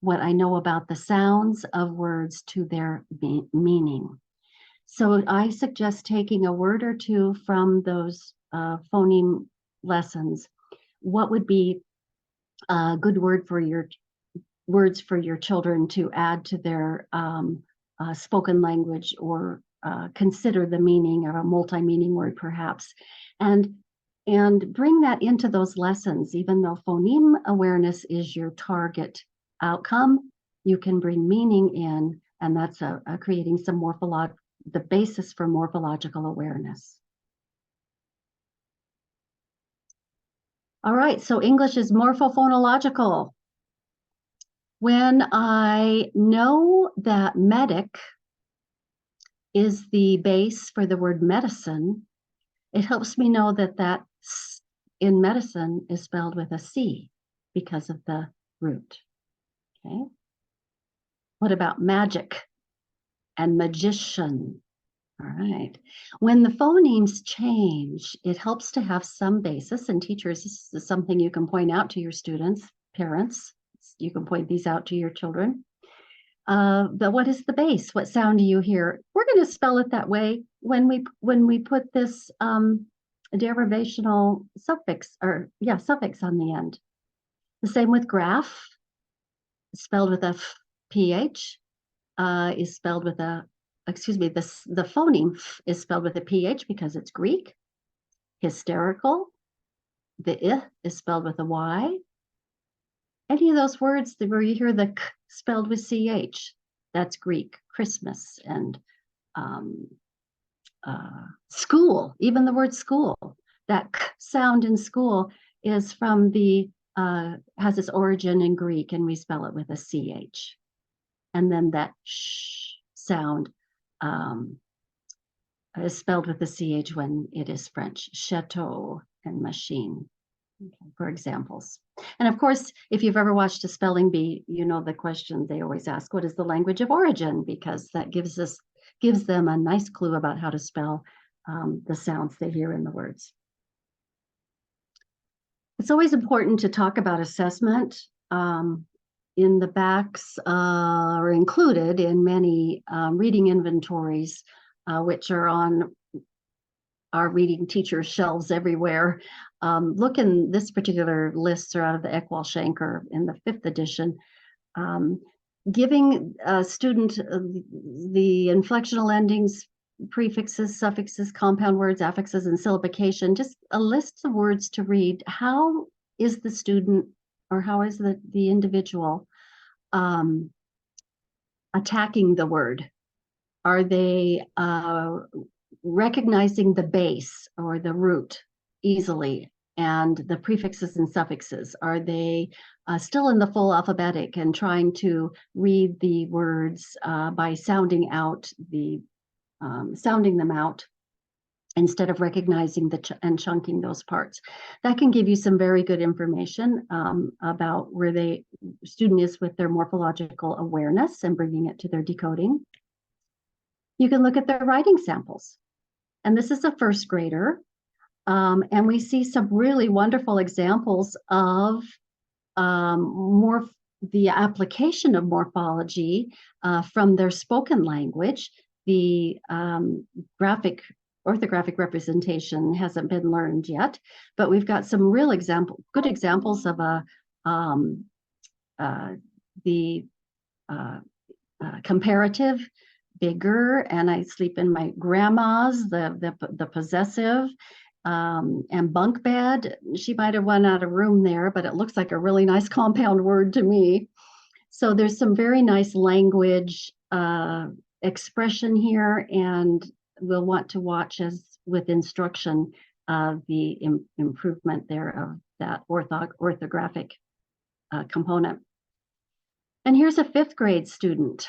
S2: what I know about the sounds of words to their meaning. So I suggest taking a word or two from those phoneme lessons. What would be a good word for your words for your children to add to their spoken language, or consider the meaning of a multi-meaning word perhaps, and bring that into those lessons. Even though phoneme awareness is your target outcome, you can bring meaning in, and that's creating some the basis for morphological awareness. All right, so English is morphophonological. When I know that medic is the base for the word medicine, it helps me know that that in medicine is spelled with a C because of the root. Okay. What about magic and magician? All right. When the phonemes change, it helps to have some basis, and teachers, this is something you can point out to your students, parents. You can point these out to your children. But what is the base? What sound do you hear? We're going to spell it that way when we put this derivational suffix suffix on the end. The same with graph, spelled with a ph, is spelled with a, the phoneme is spelled with a ph because it's Greek. Hysterical, the I is spelled with a y. Any of those words where you hear the k spelled with ch, that's Greek. Christmas and school, even the word school, that k sound in school is from has its origin in Greek, and we spell it with a ch. And then that sh sound is spelled with a ch when it is French. Chateau and machine, for examples. And of course, if you've ever watched a spelling bee, you know the question they always ask, what is the language of origin? Because that gives them a nice clue about how to spell the sounds they hear in the words. It's always important to talk about assessment. In the backs are included in many reading inventories, which are on our reading teacher shelves everywhere. Look, in this particular lists are out of the Eckwall-Schenker in the 5th edition, giving a student the inflectional endings, prefixes, suffixes, compound words, affixes, and syllabication, just a list of words to read. How is the student, or how is the individual attacking the word? Are they recognizing the base or the root easily, and the prefixes and suffixes? Are they still in the full alphabetic and trying to read the words by sounding them out instead of recognizing and chunking those parts? That can give you some very good information about where the student is with their morphological awareness and bringing it to their decoding. You can look at their writing samples. And this is a first grader. And we see some really wonderful examples of the application of morphology from their spoken language. The orthographic representation hasn't been learned yet, but we've got some real good examples of a the comparative, bigger, and I sleep in my grandma's, the possessive, and bunk bed. She might have run out of room there, but it looks like a really nice compound word to me. So there's some very nice language expression here, and we'll want to watch as with instruction the improvement there of that orthographic component. And here's a 5th grade student.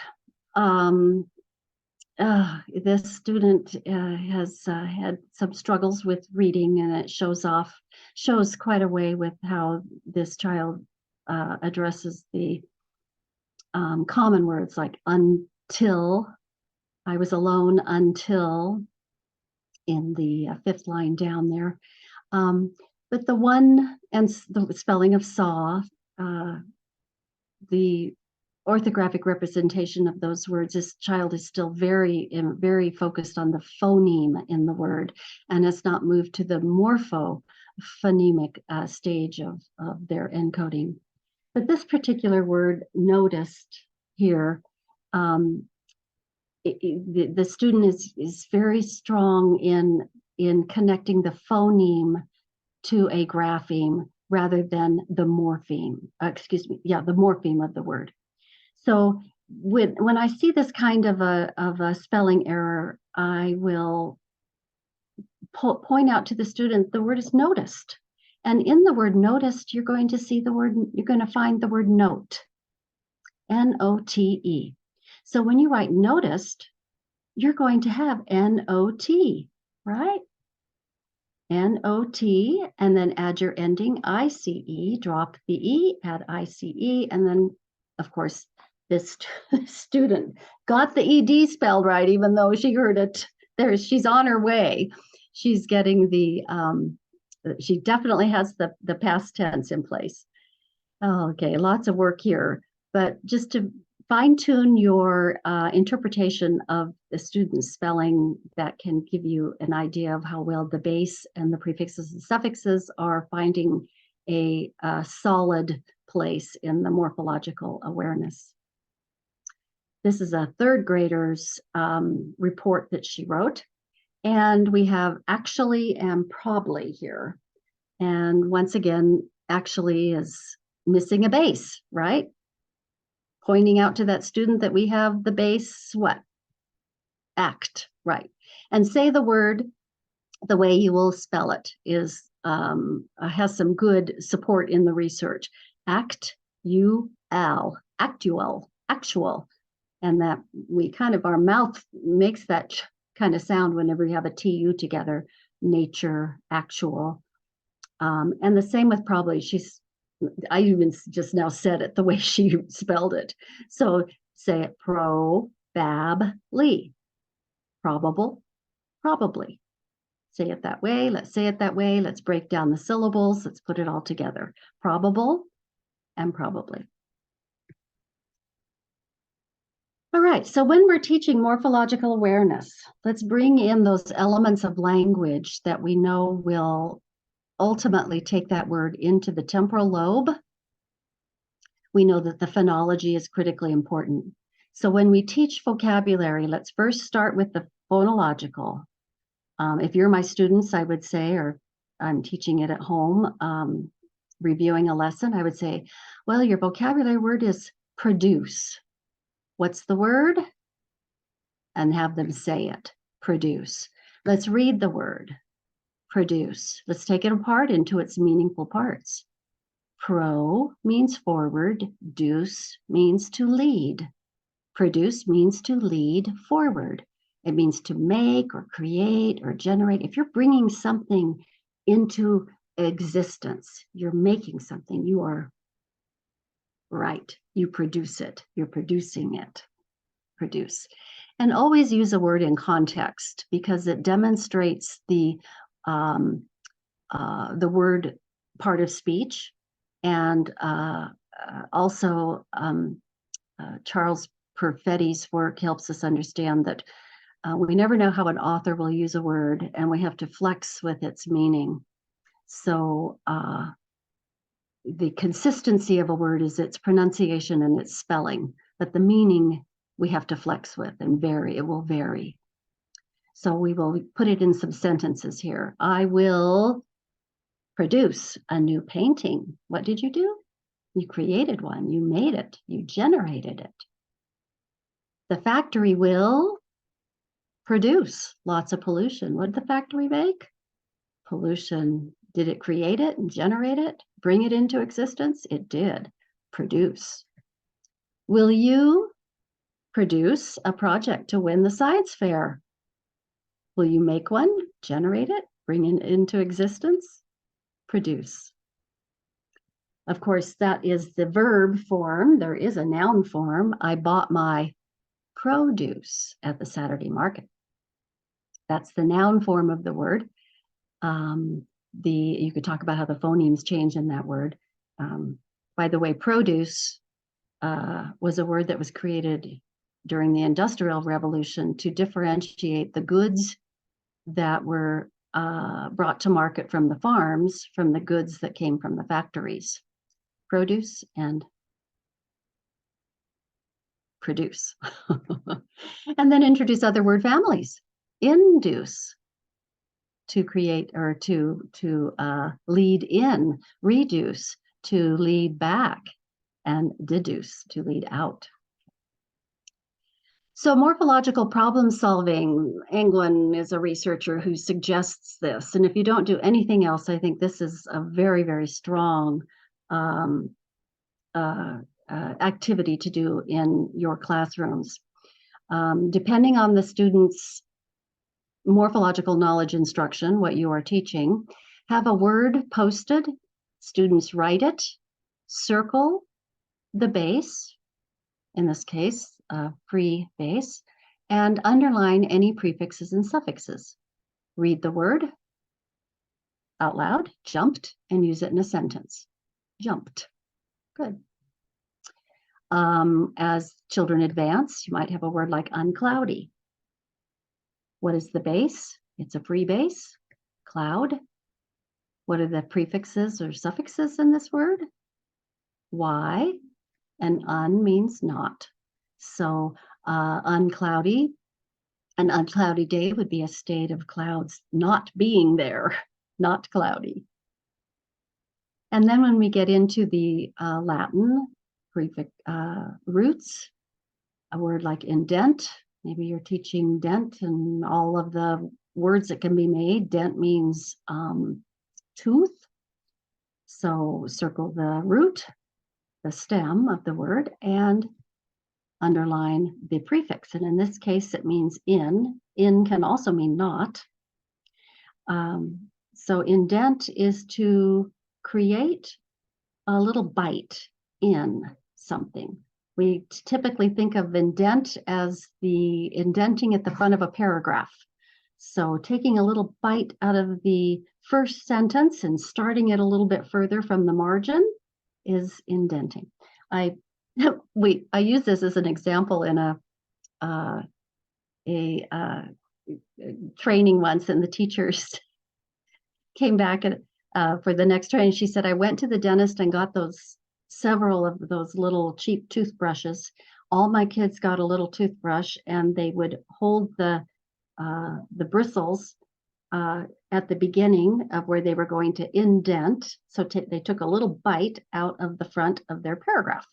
S2: This student has had some struggles with reading, and it shows quite a way with how this child addresses the common words like until. I was alone until, in the 5th line down there. But the one, and the spelling of saw, the orthographic representation of those words, this child is still very focused on the phoneme in the word, and has not moved to the morphophonemic stage of their encoding. But this particular word, noticed here, the student is very strong in connecting the phoneme to a grapheme rather than the morpheme, the morpheme of the word. So when I see this kind of a spelling error, I will point out to the student the word is noticed. And in the word noticed, you're going to find the word note, N-O-T-E. So when you write noticed, you're going to have N-O-T, right? N-O-T, and then add your ending I-C-E, drop the E, add I-C-E, and then, of course, this student got the ED spelled right, even though she heard it. She's on her way. She's getting she definitely has the past tense in place. Okay, lots of work here, but just to fine-tune your interpretation of the student's spelling, that can give you an idea of how well the base and the prefixes and suffixes are finding a solid place in the morphological awareness. This is a 3rd grader's report that she wrote, and we have actually and probably here. And once again, actually is missing a base, right? Pointing out to that student that we have the base, what? Act, right? And say the word the way you will spell it has some good support in the research. Actual, actual. And that our mouth makes that kind of sound whenever you have a TU together, nature, actual. And the same with probably. I even just now said it the way she spelled it. So say it probably, probable, probably. Say it that way. Let's say it that way. Let's break down the syllables. Let's put it all together. Probable and probably. All right, so when we're teaching morphological awareness, let's bring in those elements of language that we know will ultimately take that word into the temporal lobe. We know that the phonology is critically important. So when we teach vocabulary, let's first start with the phonological. If you're my students, I would say, or I'm teaching it at home, reviewing a lesson, I would say, well, your vocabulary word is produce. What's the word? And have them say it, produce. Let's read the word, produce. Let's take it apart into its meaningful parts. Pro means forward, deuce means to lead. Produce means to lead forward. It means to make or create or generate. If you're bringing something into existence, you're making something, you are right. You produce it. You're producing it. Produce. And always use a word in context because it demonstrates the word part of speech. And also Charles Perfetti's work helps us understand that we never know how an author will use a word, and we have to flex with its meaning. So the consistency of a word is its pronunciation and its spelling, but the meaning we have to flex with and vary. It will vary. So we will put it in some sentences here. I will produce a new painting. What did you do? You created one. You made it. You generated it. The factory will produce lots of pollution. What did the factory make? Pollution. Did it create it and generate it? Bring it into existence? It did. Produce. Will you produce a project to win the science fair? Will you make one, generate it, bring it into existence? Produce. Of course, that is the verb form. There is a noun form. I bought my produce at the Saturday market. That's the noun form of the word. You could talk about how the phonemes change in that word. By the way, produce was a word that was created during the Industrial Revolution to differentiate the goods that were brought to market from the farms from the goods that came from the factories. Produce and produce. And then introduce other word families. Induce, to create or to lead in. Reduce, to lead back. And deduce, to lead out. So morphological problem solving, England is a researcher who suggests this. And if you don't do anything else, I think this is a very, very strong activity to do in your classrooms. Depending on the student's morphological knowledge instruction, what you are teaching, have a word posted. Students write it, circle the base, in this case, free base, and underline any prefixes and suffixes. Read the word out loud, jumped, and use it in a sentence. Jumped. Good. As children advance, you might have a word like uncloudy. What is the base? It's a free base. Cloud. What are the prefixes or suffixes in this word? Y, and un means not. So uncloudy, an uncloudy day would be a state of clouds not being there, not cloudy. And then when we get into the Latin prefix roots, a word like indent, maybe you're teaching dent and all of the words that can be made. Dent means tooth. So circle the root, the stem of the word, and underline the prefix. And in this case, it means in. In can also mean not. So indent is to create a little bite in something. We typically think of indent as the indenting at the front of a paragraph. So taking a little bite out of the first sentence and starting it a little bit further from the margin is indenting. I use this as an example in a training once, and the teachers came back for the next training. She said, I went to the dentist and got several of those little cheap toothbrushes. All my kids got a little toothbrush, and they would hold the bristles at the beginning of where they were going to indent. So they took a little bite out of the front of their paragraph.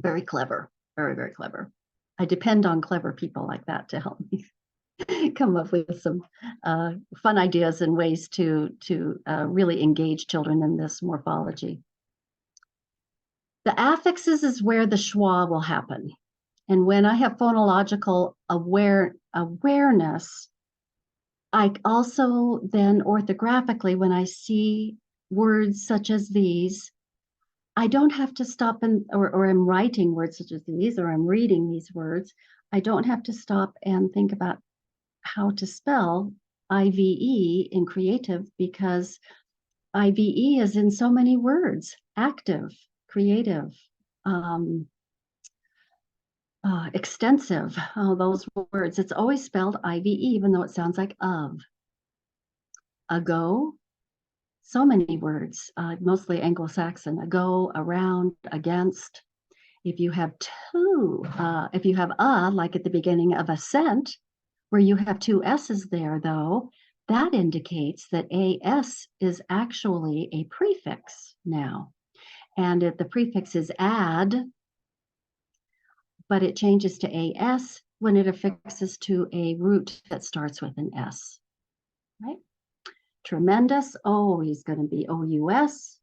S2: Very clever, very, very clever. I depend on clever people like that to help me come up with some fun ideas and ways to really engage children in this morphology. The affixes is where the schwa will happen. And when I have phonological awareness, I also then orthographically, when I see words such as these, I don't have to stop or I'm writing words such as these, or I'm reading these words. I don't have to stop and think about how to spell IVE in creative, because IVE is in so many words: active, creative, extensive, those words. It's always spelled IVE, even though it sounds like of. Ago, So many words, mostly Anglo-Saxon, ago, around, against. If you have two, if you have like at the beginning of assent, where you have two S's there, though, that indicates that AS is actually a prefix now. And the prefix is add, but it changes to AS when it affixes to a root that starts with an S, right? Tremendous, he's going to be OUS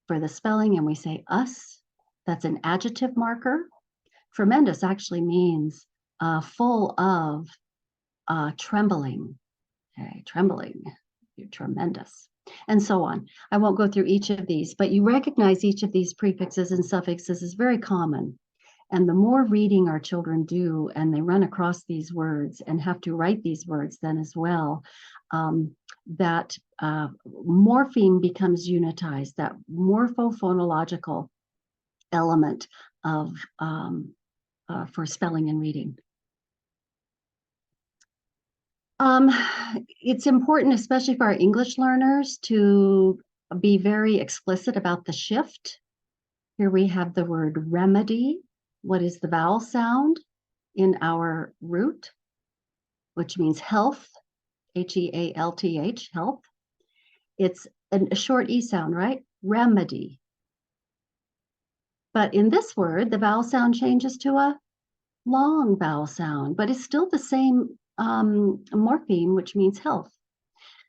S2: for the spelling, and we say us. That's an adjective marker. Tremendous actually means full of trembling. Okay, trembling, you're tremendous, and so on. I won't go through each of these, but you recognize each of these prefixes and suffixes is very common. And the more reading our children do, and they run across these words and have to write these words then as well, that morpheme becomes unitized, that morphophonological element of for spelling and reading. It's important, especially for our English learners, to be very explicit about the shift. Here we have the word remedy. What is the vowel sound in our root, which means health, H-E-A-L-T-H, health. It's a short E sound, right? Remedy. But in this word, the vowel sound changes to a long vowel sound, but it's still the same morpheme, which means health.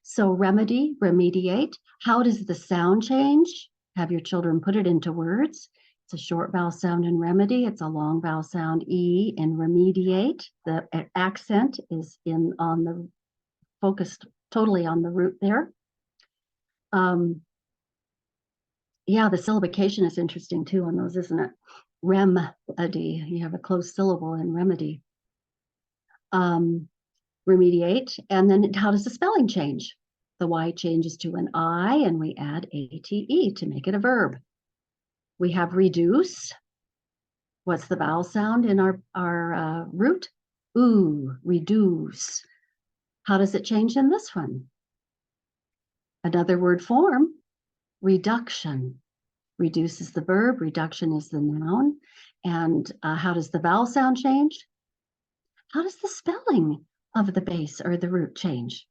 S2: So remedy, remediate. How does the sound change? Have your children put it into words. It's a short vowel sound in remedy. It's a long vowel sound E in remediate. The accent is on the focused totally on the root there. Yeah, the syllabication is interesting too on those, isn't it? Remedy. You have a closed syllable in remedy. Remediate, and then how does the spelling change? The Y changes to an I, and we add ATE to make it a verb. We have reduce. What's the vowel sound in our root? Ooh, reduce. How does it change in this one? Another word form, reduction. Reduce is the verb, reduction is the noun. And how does the vowel sound change? How does the spelling of the base or the root change?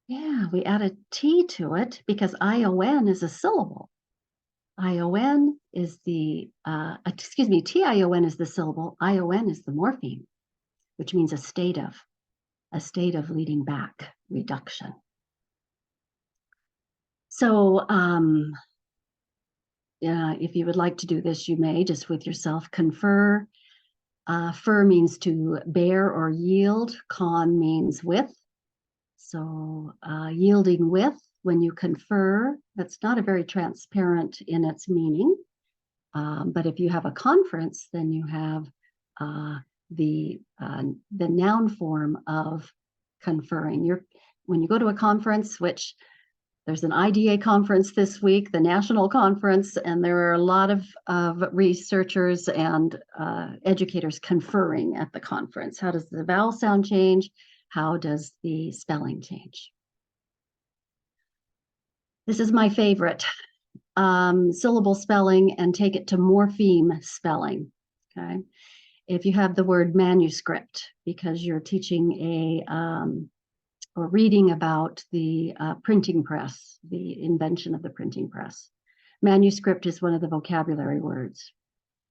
S2: Yeah, we add a T to it because ION is a syllable. ION is the, TION is the syllable, ION is the morpheme, which means a state of leading back, reduction. So if you would like to do this, you may just with yourself confer. Fer means to bear or yield, con means with. So yielding with, when you confer, that's not a very transparent in its meaning. But if you have a conference, then you have the noun form of conferring. When you go to a conference, which there's an IDA conference this week, the national conference, and there are a lot of researchers and educators conferring at the conference. How does the vowel sound change? How does the spelling change? This is my favorite, syllable spelling, and take it to morpheme spelling, okay? If you have the word manuscript, because you're teaching or reading about the printing press, the invention of the printing press. Manuscript is one of the vocabulary words.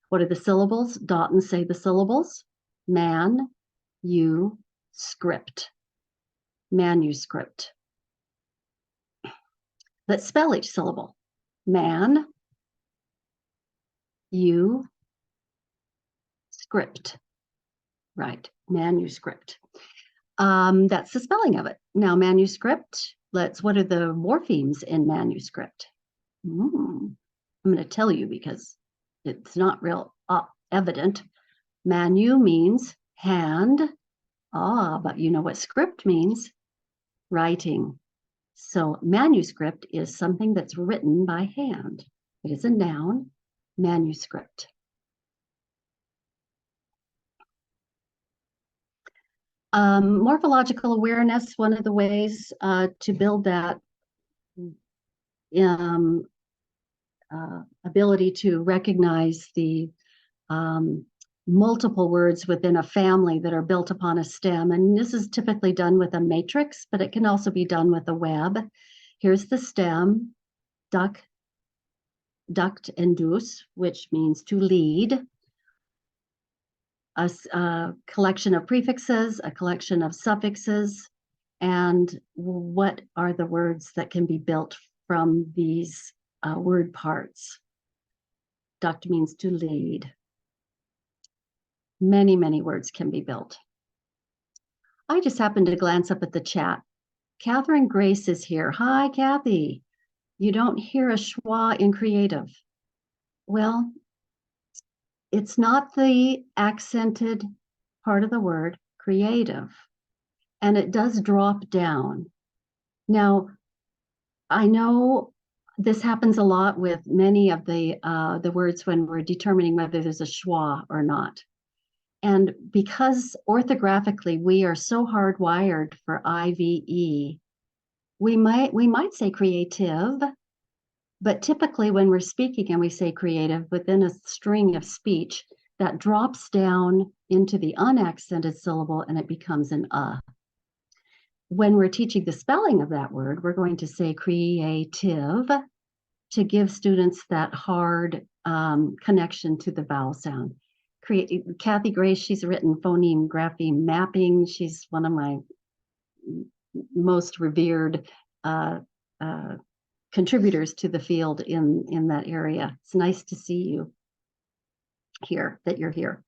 S2: What are the syllables? Dot and say the syllables. Man, you, script. Manuscript. Let's spell each syllable. Man, you, script. Right, manuscript. That's the spelling of it. Now, manuscript, what are the morphemes in manuscript? I'm going to tell you because it's not real evident. Manu means hand. But you know what script means? Writing. So manuscript is something that's written by hand. It is a noun, manuscript. Morphological awareness, one of the ways to build that ability to recognize the multiple words within a family that are built upon a stem. And this is typically done with a matrix, but it can also be done with a web. Here's the stem, duct and dus, which means to lead. A collection of prefixes, a collection of suffixes, and what are the words that can be built from these word parts. Duct means to lead. Many, many words can be built. I just happened to glance up at the chat. Catherine Grace is here. Hi, Kathy. You don't hear a schwa in creative. Well, it's not the accented part of the word, creative, and it does drop down. Now, I know this happens a lot with many of the words when we're determining whether there's a schwa or not. And because orthographically we are so hardwired for IVE, we might say creative, but typically when we're speaking and we say creative within a string of speech, that drops down into the unaccented syllable and it becomes an When we're teaching the spelling of that word, we're going to say creative to give students that hard connection to the vowel sound. Kathy Grace, she's written phoneme grapheme mapping. She's one of my most revered contributors to the field in that area. It's nice to see you here, that you're here.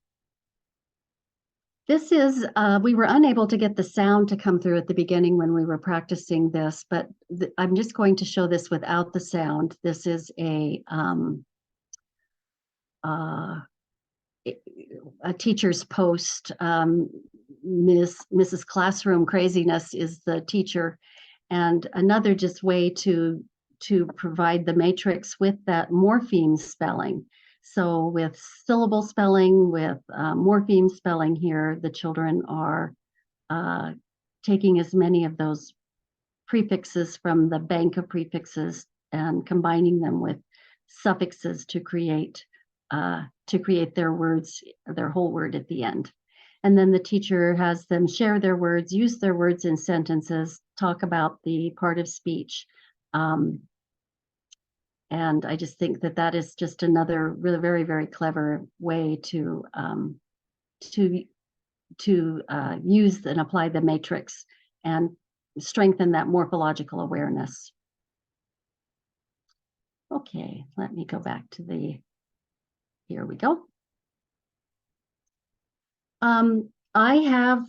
S2: This is, we were unable to get the sound to come through at the beginning when we were practicing this, but I'm just going to show this without the sound. This is a teacher's post. Mrs. Classroom Craziness is the teacher, and another just way to provide the matrix with that morpheme spelling. So with syllable spelling, with morpheme spelling here, the children are taking as many of those prefixes from the bank of prefixes and combining them with suffixes to create their words, their whole word at the end. And then the teacher has them share their words, use their words in sentences, talk about the part of speech. And I just think that that is just another really very, very clever way to use and apply the matrix and strengthen that morphological awareness. Okay, let me go back to here we go. I have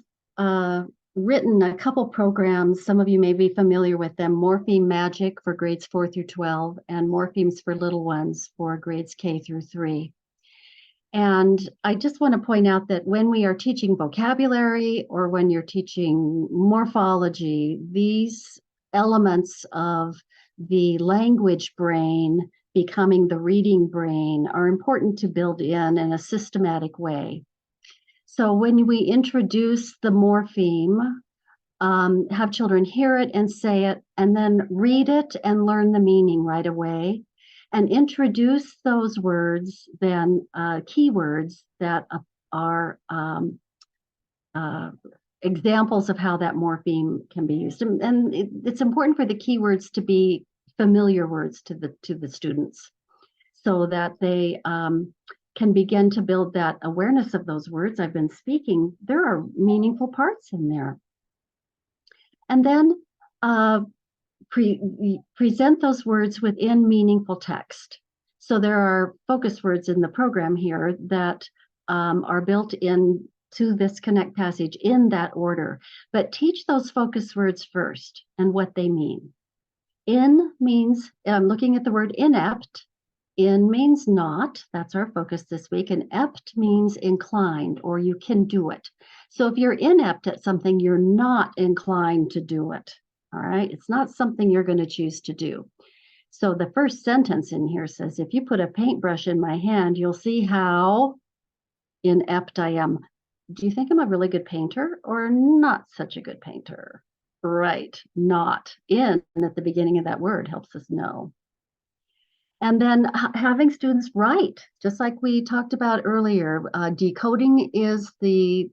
S2: written a couple programs. Some of you may be familiar with them. Morpheme Magic for grades 4 through 12 and Morphemes for Little Ones for grades K through 3. And I just want to point out that when we are teaching vocabulary or when you're teaching morphology, these elements of the language brain becoming the reading brain are important to build in a systematic way. So when we introduce the morpheme, have children hear it and say it, and then read it and learn the meaning right away, and introduce those words, then keywords that are examples of how that morpheme can be used. And it's important for the keywords to be familiar words to the students, so that they can begin to build that awareness of those words I've been speaking. There are meaningful parts in there. And then present those words within meaningful text. So there are focus words in the program here that are built into this Connect passage in that order, but teach those focus words first and what they mean. In means, I'm looking at the word inept. In means not, that's our focus this week, and ept means inclined, or you can do it. So if you're inept at something, you're not inclined to do it, all right? It's not something you're going to choose to do. So the first sentence in here says, if you put a paintbrush in my hand, you'll see how inept I am. Do you think I'm a really good painter or not such a good painter? Right, not. In at the beginning of that word helps us know. And then having students write, just like we talked about earlier. Decoding is the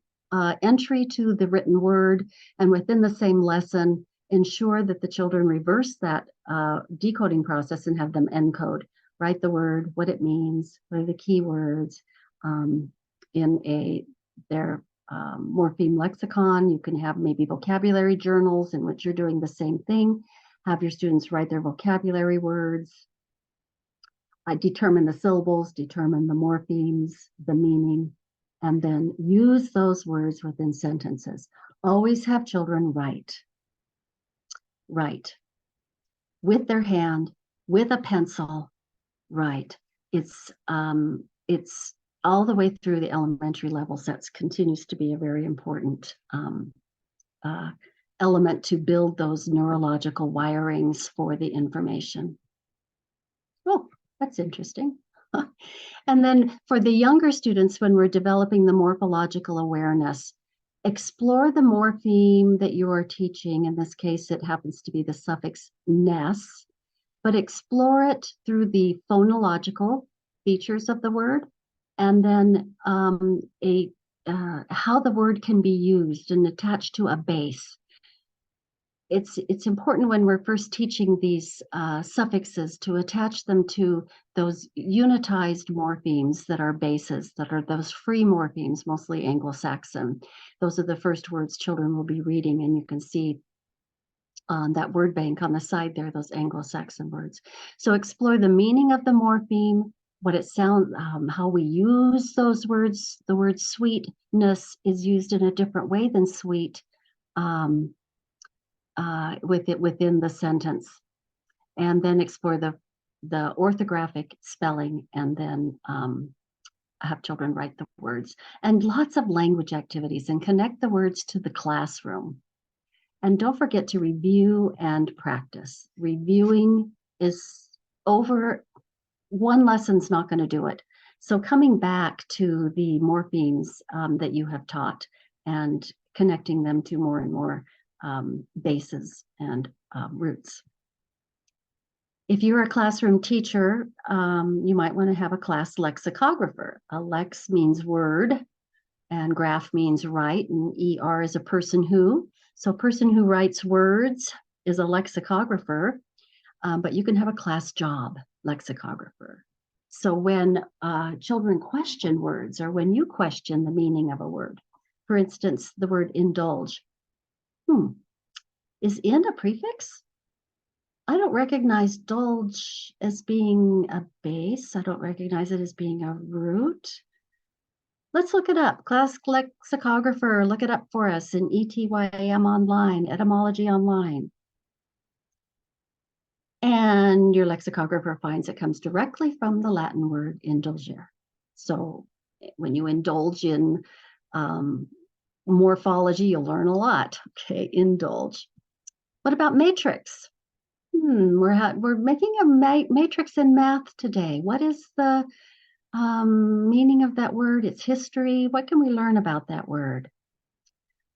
S2: entry to the written word, and within the same lesson, ensure that the children reverse that decoding process and have them encode. Write the word, what it means, what are the key words in their morpheme lexicon. You can have maybe vocabulary journals in which you're doing the same thing. Have your students write their vocabulary words. Determine the syllables, determine the morphemes, the meaning, and then use those words within sentences. Always have children write with their hand, with a pencil, write. It's all the way through the elementary levels. That continues to be a very important element to build those neurological wirings for the information. Oh, that's interesting. And then for the younger students, when we're developing the morphological awareness, explore the morpheme that you are teaching. In this case, it happens to be the suffix ness, but explore it through the phonological features of the word, and then how the word can be used and attached to a base. It's important when we're first teaching these suffixes to attach them to those unitized morphemes that are bases, that are those free morphemes, mostly Anglo-Saxon. Those are the first words children will be reading, and you can see on that word bank on the side there, those Anglo-Saxon words. So explore the meaning of the morpheme, what it sounds, how we use those words. The word sweetness is used in a different way than sweet. Within the sentence, and then explore the orthographic spelling, and then have children write the words, and lots of language activities, and connect the words to the classroom. And don't forget to review and practice. Reviewing is over. One lesson's not going to do it. So coming back to the morphemes that you have taught and connecting them to more and more bases and roots. If you're a classroom teacher, you might want to have a class lexicographer. A lex means word, and graph means write, and ER is a person who. So person who writes words is a lexicographer, but you can have a class job lexicographer. So when children question words, or when you question the meaning of a word, for instance, the word indulge, is in a prefix? I don't recognize dulge as being a base. I don't recognize it as being a root. Let's look it up. Class lexicographer, look it up for us in ETYM online, etymology online. And your lexicographer finds it comes directly from the Latin word indulgere. So when you indulge in morphology, you'll learn a lot. Okay, indulge. What about matrix? We're making a matrix in math today. What is the meaning of that word? Its history? What can we learn about that word?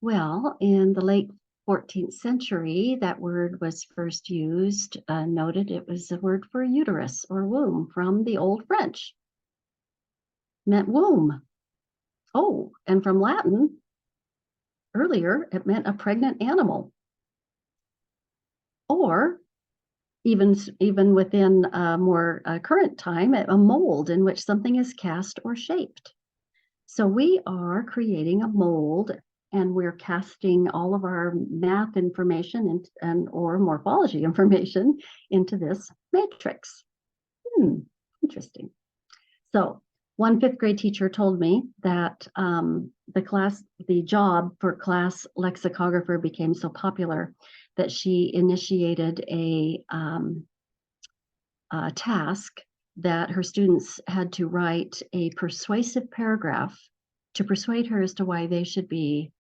S2: Well, in the late 14th century, that word was first used, noted it was a word for uterus or womb from the Old French. Meant womb. Oh, and from Latin, earlier, it meant a pregnant animal. Or even within a more current time, a mold in which something is cast or shaped. So we are creating a mold, and we're casting all of our math information or morphology information into this matrix. Interesting. So one 5th grade teacher told me that the job for class lexicographer became so popular that she initiated a task that her students had to write a persuasive paragraph to persuade her as to why they should be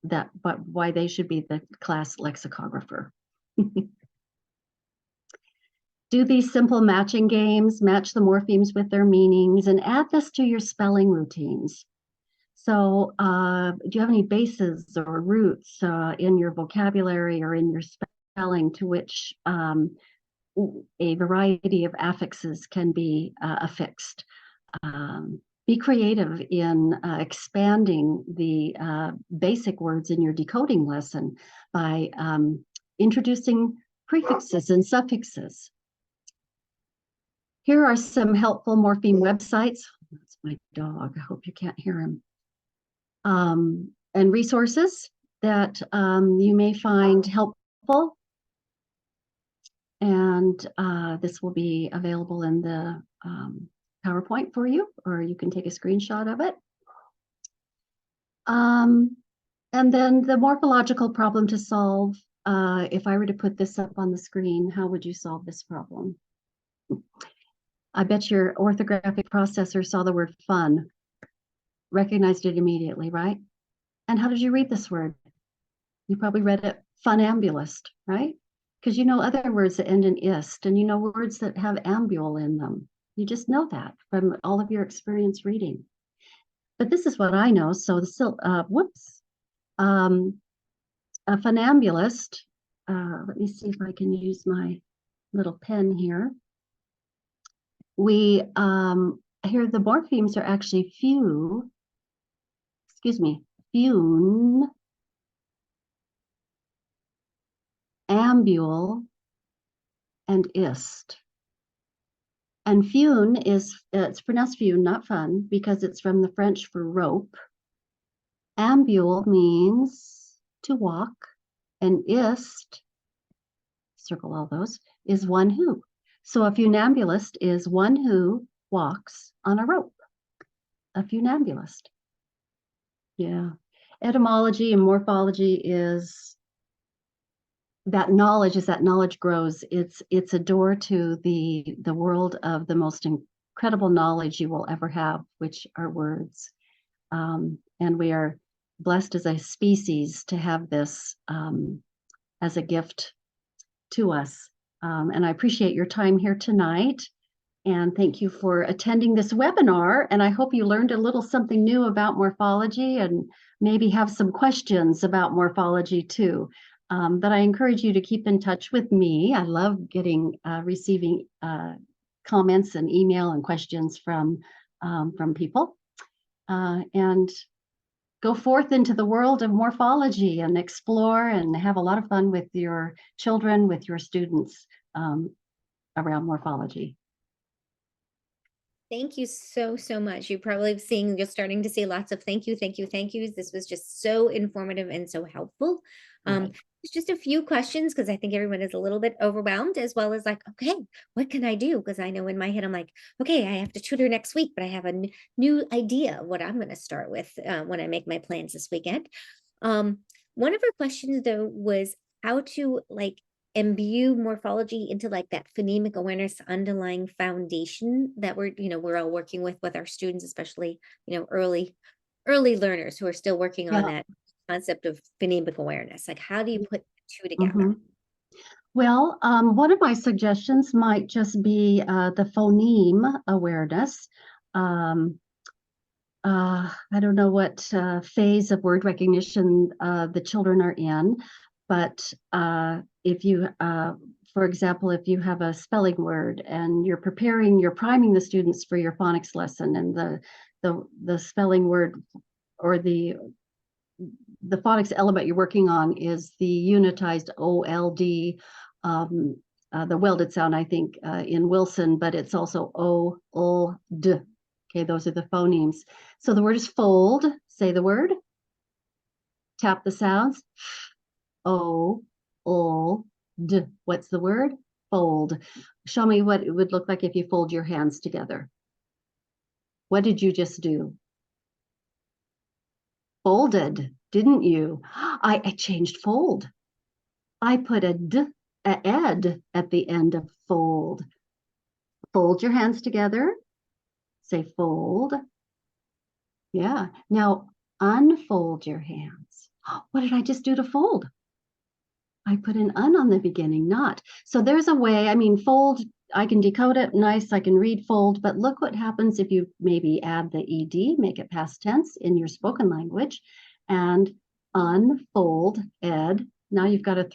S2: the class lexicographer. Do these simple matching games, match the morphemes with their meanings, and add this to your spelling routines. So do you have any bases or roots in your vocabulary or in your spelling to which a variety of affixes can be affixed. Be creative in expanding the basic words in your decoding lesson by introducing prefixes and suffixes. Here are some helpful morpheme websites. That's my dog. I hope you can't hear him. And resources that you may find helpful. And this will be available in the PowerPoint for you, or you can take a screenshot of it. And then the morphological problem to solve. If I were to put this up on the screen, how would you solve this problem? I bet your orthographic processor saw the word fun, recognized it immediately, right? And how did you read this word? You probably read it funambulist, right? Because you know other words that end in ist, and you know words that have ambule in them. You just know that from all of your experience reading. But this is what I know. So a funambulist. Let me see if I can use my little pen here. We here the morphemes are actually fune, ambule, and ist. And fune is, it's pronounced fune, not fun, because it's from the French for rope. Ambule means to walk, and ist, circle all those, is one who. So a funambulist is one who walks on a rope. A funambulist. Yeah. Etymology and morphology is that knowledge. As that knowledge grows, it's a door to the world of the most incredible knowledge you will ever have, which are words. And we are blessed as a species to have this as a gift to us. And I appreciate your time here tonight. And thank you for attending this webinar. And I hope you learned a little something new about morphology and maybe have some questions about morphology too. But I encourage you to keep in touch with me. I love receiving comments and email and questions from people. And go forth into the world of morphology and explore and have a lot of fun with your children, with your students around morphology.
S3: Thank you so, so much. You're starting to see lots of thank yous. This was just so informative and so helpful. It's just a few questions because I think everyone is a little bit overwhelmed, as well as like, okay, what can I do? Because I know in my head, I'm like, okay, I have to tutor next week, but I have a new idea what I'm going to start with when I make my plans this weekend. One of our questions though was how to imbue morphology into that phonemic awareness underlying foundation that we're all working with our students, especially early learners who are still working on that concept of phonemic awareness. How do you put the two together?
S2: Well, one of my suggestions might just be the phoneme awareness. I don't know what phase of word recognition the children are in, but if you, for example, if you have a spelling word and you're priming the students for your phonics lesson, and the spelling word or the phonics element you're working on is the unitized OLD, the welded sound, I think, in Wilson, but it's also O, L, D. Okay, those are the phonemes. So the word is fold. Say the word. Tap the sounds. O, L, D. What's the word? Fold. Show me what it would look like if you fold your hands together. What did you just do? Folded, didn't you? I changed fold. I put a ed at the end of fold. Fold your hands together. Say fold. Yeah. Now unfold your hands. What did I just do to fold? I put an un on the beginning, not. So there's a way, fold, I can decode it nice, I can read fold, but look what happens if you maybe add the ed, make it past tense in your spoken language, and unfold, ed. Now you've got a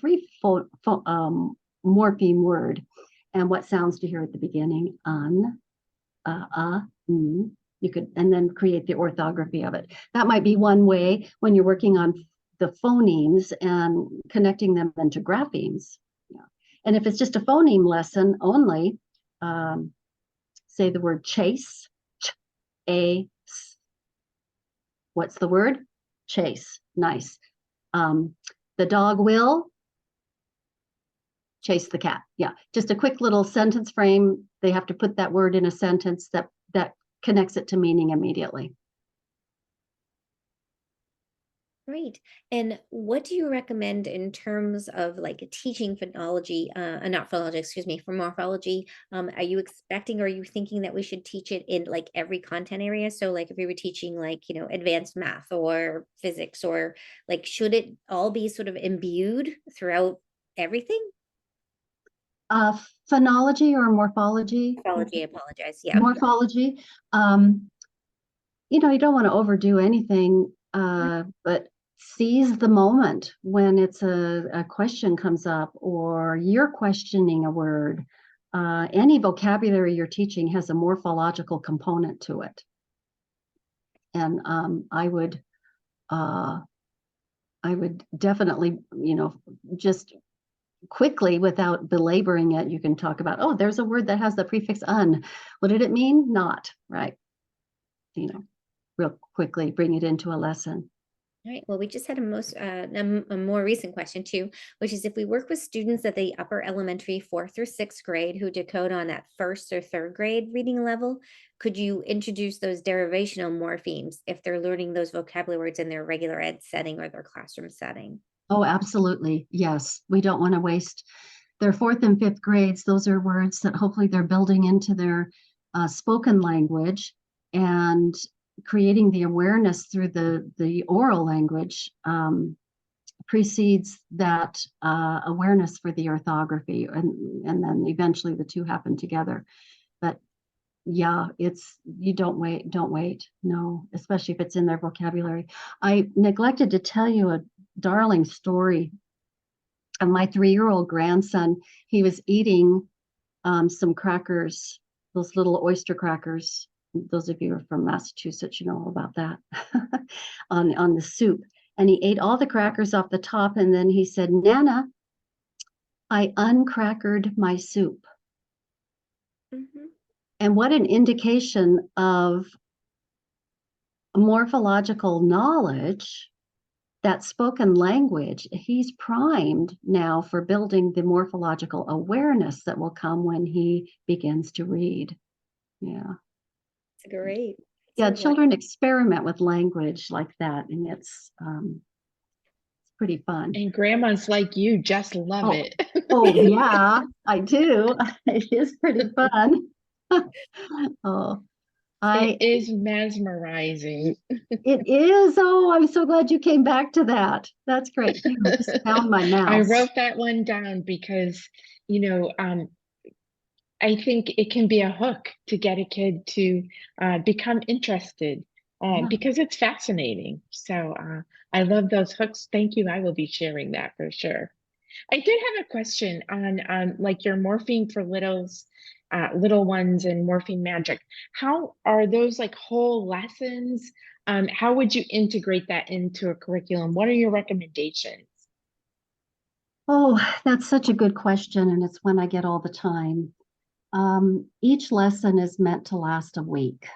S2: morpheme word. and what sounds to hear at the beginning. You could, and then create the orthography of it. That might be one way when you're working on the phonemes and connecting them into graphemes. Yeah. And if it's just a phoneme lesson only, say the word chase, what's the word? Chase. Nice. The dog will chase the cat. Yeah, just a quick little sentence frame. They have to put that word in a sentence that connects it to meaning immediately.
S3: Great. And what do you recommend in terms of like teaching phonology, not phonology, excuse me, for morphology? Are you expecting, or are you thinking that we should teach it in like every content area? So like if we were teaching like, you know, advanced math or physics, or like, should it all be sort of imbued throughout everything?
S2: Phonology or morphology?
S3: Morphology, I apologize. Yeah.
S2: Morphology. You know, you don't want to overdo anything, but seize the moment when it's a question comes up or you're questioning a word. Any vocabulary you're teaching has a morphological component to it. And I would definitely, you know, just quickly, without belaboring it, you can talk about, oh, there's a word that has the prefix "un." What did it mean? Not, right? You know, real quickly bring it into a lesson.
S3: All right. Well, we just had a more recent question too, which is if we work with students at the upper elementary 4th through 6th grade who decode on that 1st or 3rd grade reading level, could you introduce those derivational morphemes if they're learning those vocabulary words in their regular ed setting or their classroom setting?
S2: Oh, absolutely. Yes. We don't want to waste their 4th and 5th grades. Those are words that hopefully they're building into their spoken language, and creating the awareness through the oral language precedes that awareness for the orthography, and then eventually the two happen together. But yeah, you don't wait. No, especially if it's in their vocabulary. I neglected to tell you a darling story of my 3-year-old grandson. He was eating some crackers, those little oyster crackers. Those of you who are from Massachusetts, you know all about that, on the soup. And he ate all the crackers off the top, and then he said, "Nana, I uncrackered my soup."
S3: Mm-hmm.
S2: And what an indication of morphological knowledge, that spoken language. He's primed now for building the morphological awareness that will come when he begins to read. Yeah.
S3: It's great.
S2: Yeah,
S3: So
S2: children experiment with language like that, and it's pretty fun.
S1: And grandmas like you just love
S2: Oh,
S1: it.
S2: oh yeah, I do. It is pretty fun. Oh,
S1: It is mesmerizing.
S2: it is. Oh, I'm so glad you came back to that. That's great. I just found my mouse.
S1: I wrote that one down because, you know, I think it can be a hook to get a kid to become interested because it's fascinating. So I love those hooks. Thank you. I will be sharing that for sure. I did have a question on like your morphine for little ones and morphine magic. How are those like whole lessons? How would you integrate that into a curriculum? What are your recommendations?
S2: Oh, that's such a good question, and it's one I get all the time. Each lesson is meant to last a week.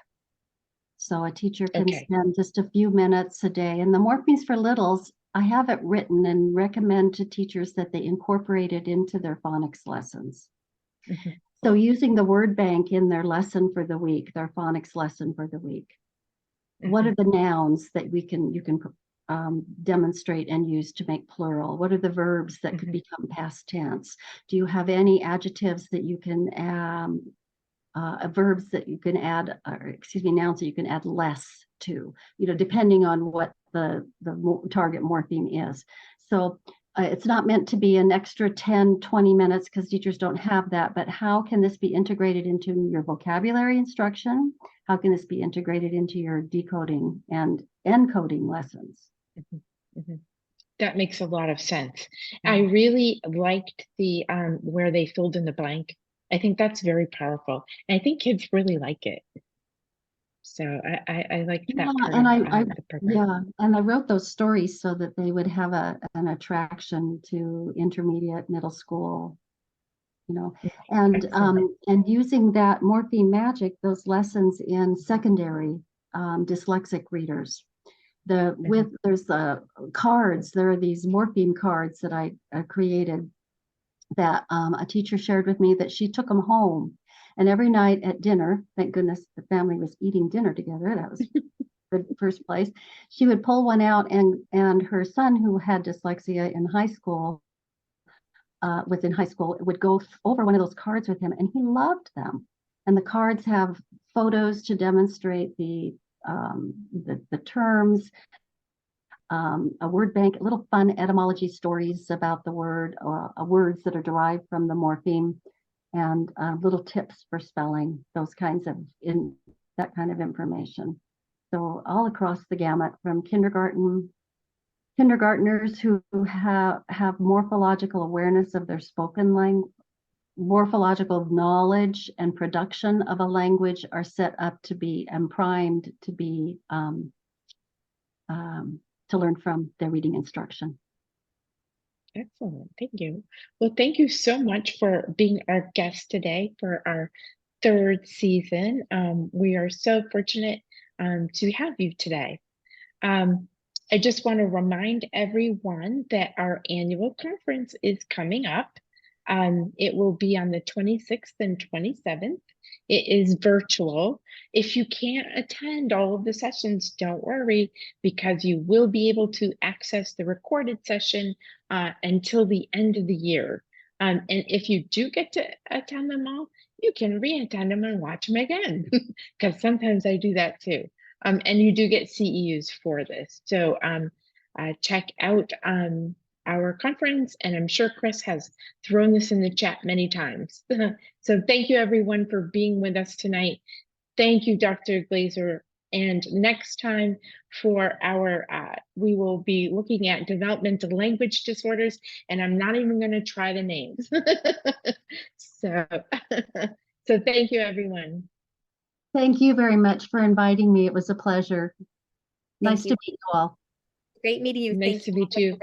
S2: So a teacher can
S1: Okay.
S2: spend just a few minutes a day. And the Morphemes for Littles, I have it written and recommend to teachers that they incorporate it into their phonics lessons.
S1: Mm-hmm.
S2: So using the word bank in their lesson for the week, their phonics lesson for the week. Mm-hmm. What are the nouns that you can demonstrate and use to make plural? What are the verbs that could become past tense? Do you have any adjectives that you can verbs that you can add, or excuse me, nouns that you can add less to, you know, depending on what the target morpheme is. So it's not meant to be an extra 10, 20 minutes because teachers don't have that, but how can this be integrated into your vocabulary instruction? How can this be integrated into your decoding and encoding lessons?
S1: That makes a lot of sense. I really liked the where they filled in the blank. I think that's very powerful. And I think kids really like it. So I liked
S2: Yeah,
S1: that part
S2: and
S1: of the program.
S2: yeah, and I wrote those stories so that they would have an attraction to intermediate, middle school, you know,
S1: Excellent.
S2: and using that morpheme magic, those lessons in secondary dyslexic readers. There's cards. There are these morpheme cards that I created that a teacher shared with me that she took them home, and every night at dinner, thank goodness the family was eating dinner together. That was the first place. She would pull one out, and her son, who had dyslexia in high school, was in high school, would go over one of those cards with him, and he loved them. And the cards have photos to demonstrate the terms, a word bank, little fun etymology stories about the word, words that are derived from the morpheme, and little tips for spelling, those kinds of that kind of information. So all across the gamut, from kindergartners who have morphological awareness of their spoken language, morphological knowledge and production of a language are set up to be and primed to be to learn from their reading instruction.
S1: Excellent. Thank you. Well, thank you so much for being our guest today for our third season. We are so fortunate to have you today. I just want to remind everyone that our annual conference is coming up. It will be on the 26th and 27th. It is virtual. If you can't attend all of the sessions, don't worry, because you will be able to access the recorded session until the end of the year. And if you do get to attend them all, you can re-attend them and watch them again, because sometimes I do that too. And you do get CEUs for this. So check out our conference, and I'm sure Chris has thrown this in the chat many times. So thank you everyone for being with us tonight. Thank you, Dr. Glaser. And next time for our, we will be looking at developmental language disorders, and I'm not even going to try the names. So, so thank you, everyone.
S2: Thank you very much for inviting me. It was a pleasure. Nice to meet you all.
S3: Great meeting you.
S1: Nice to meet you.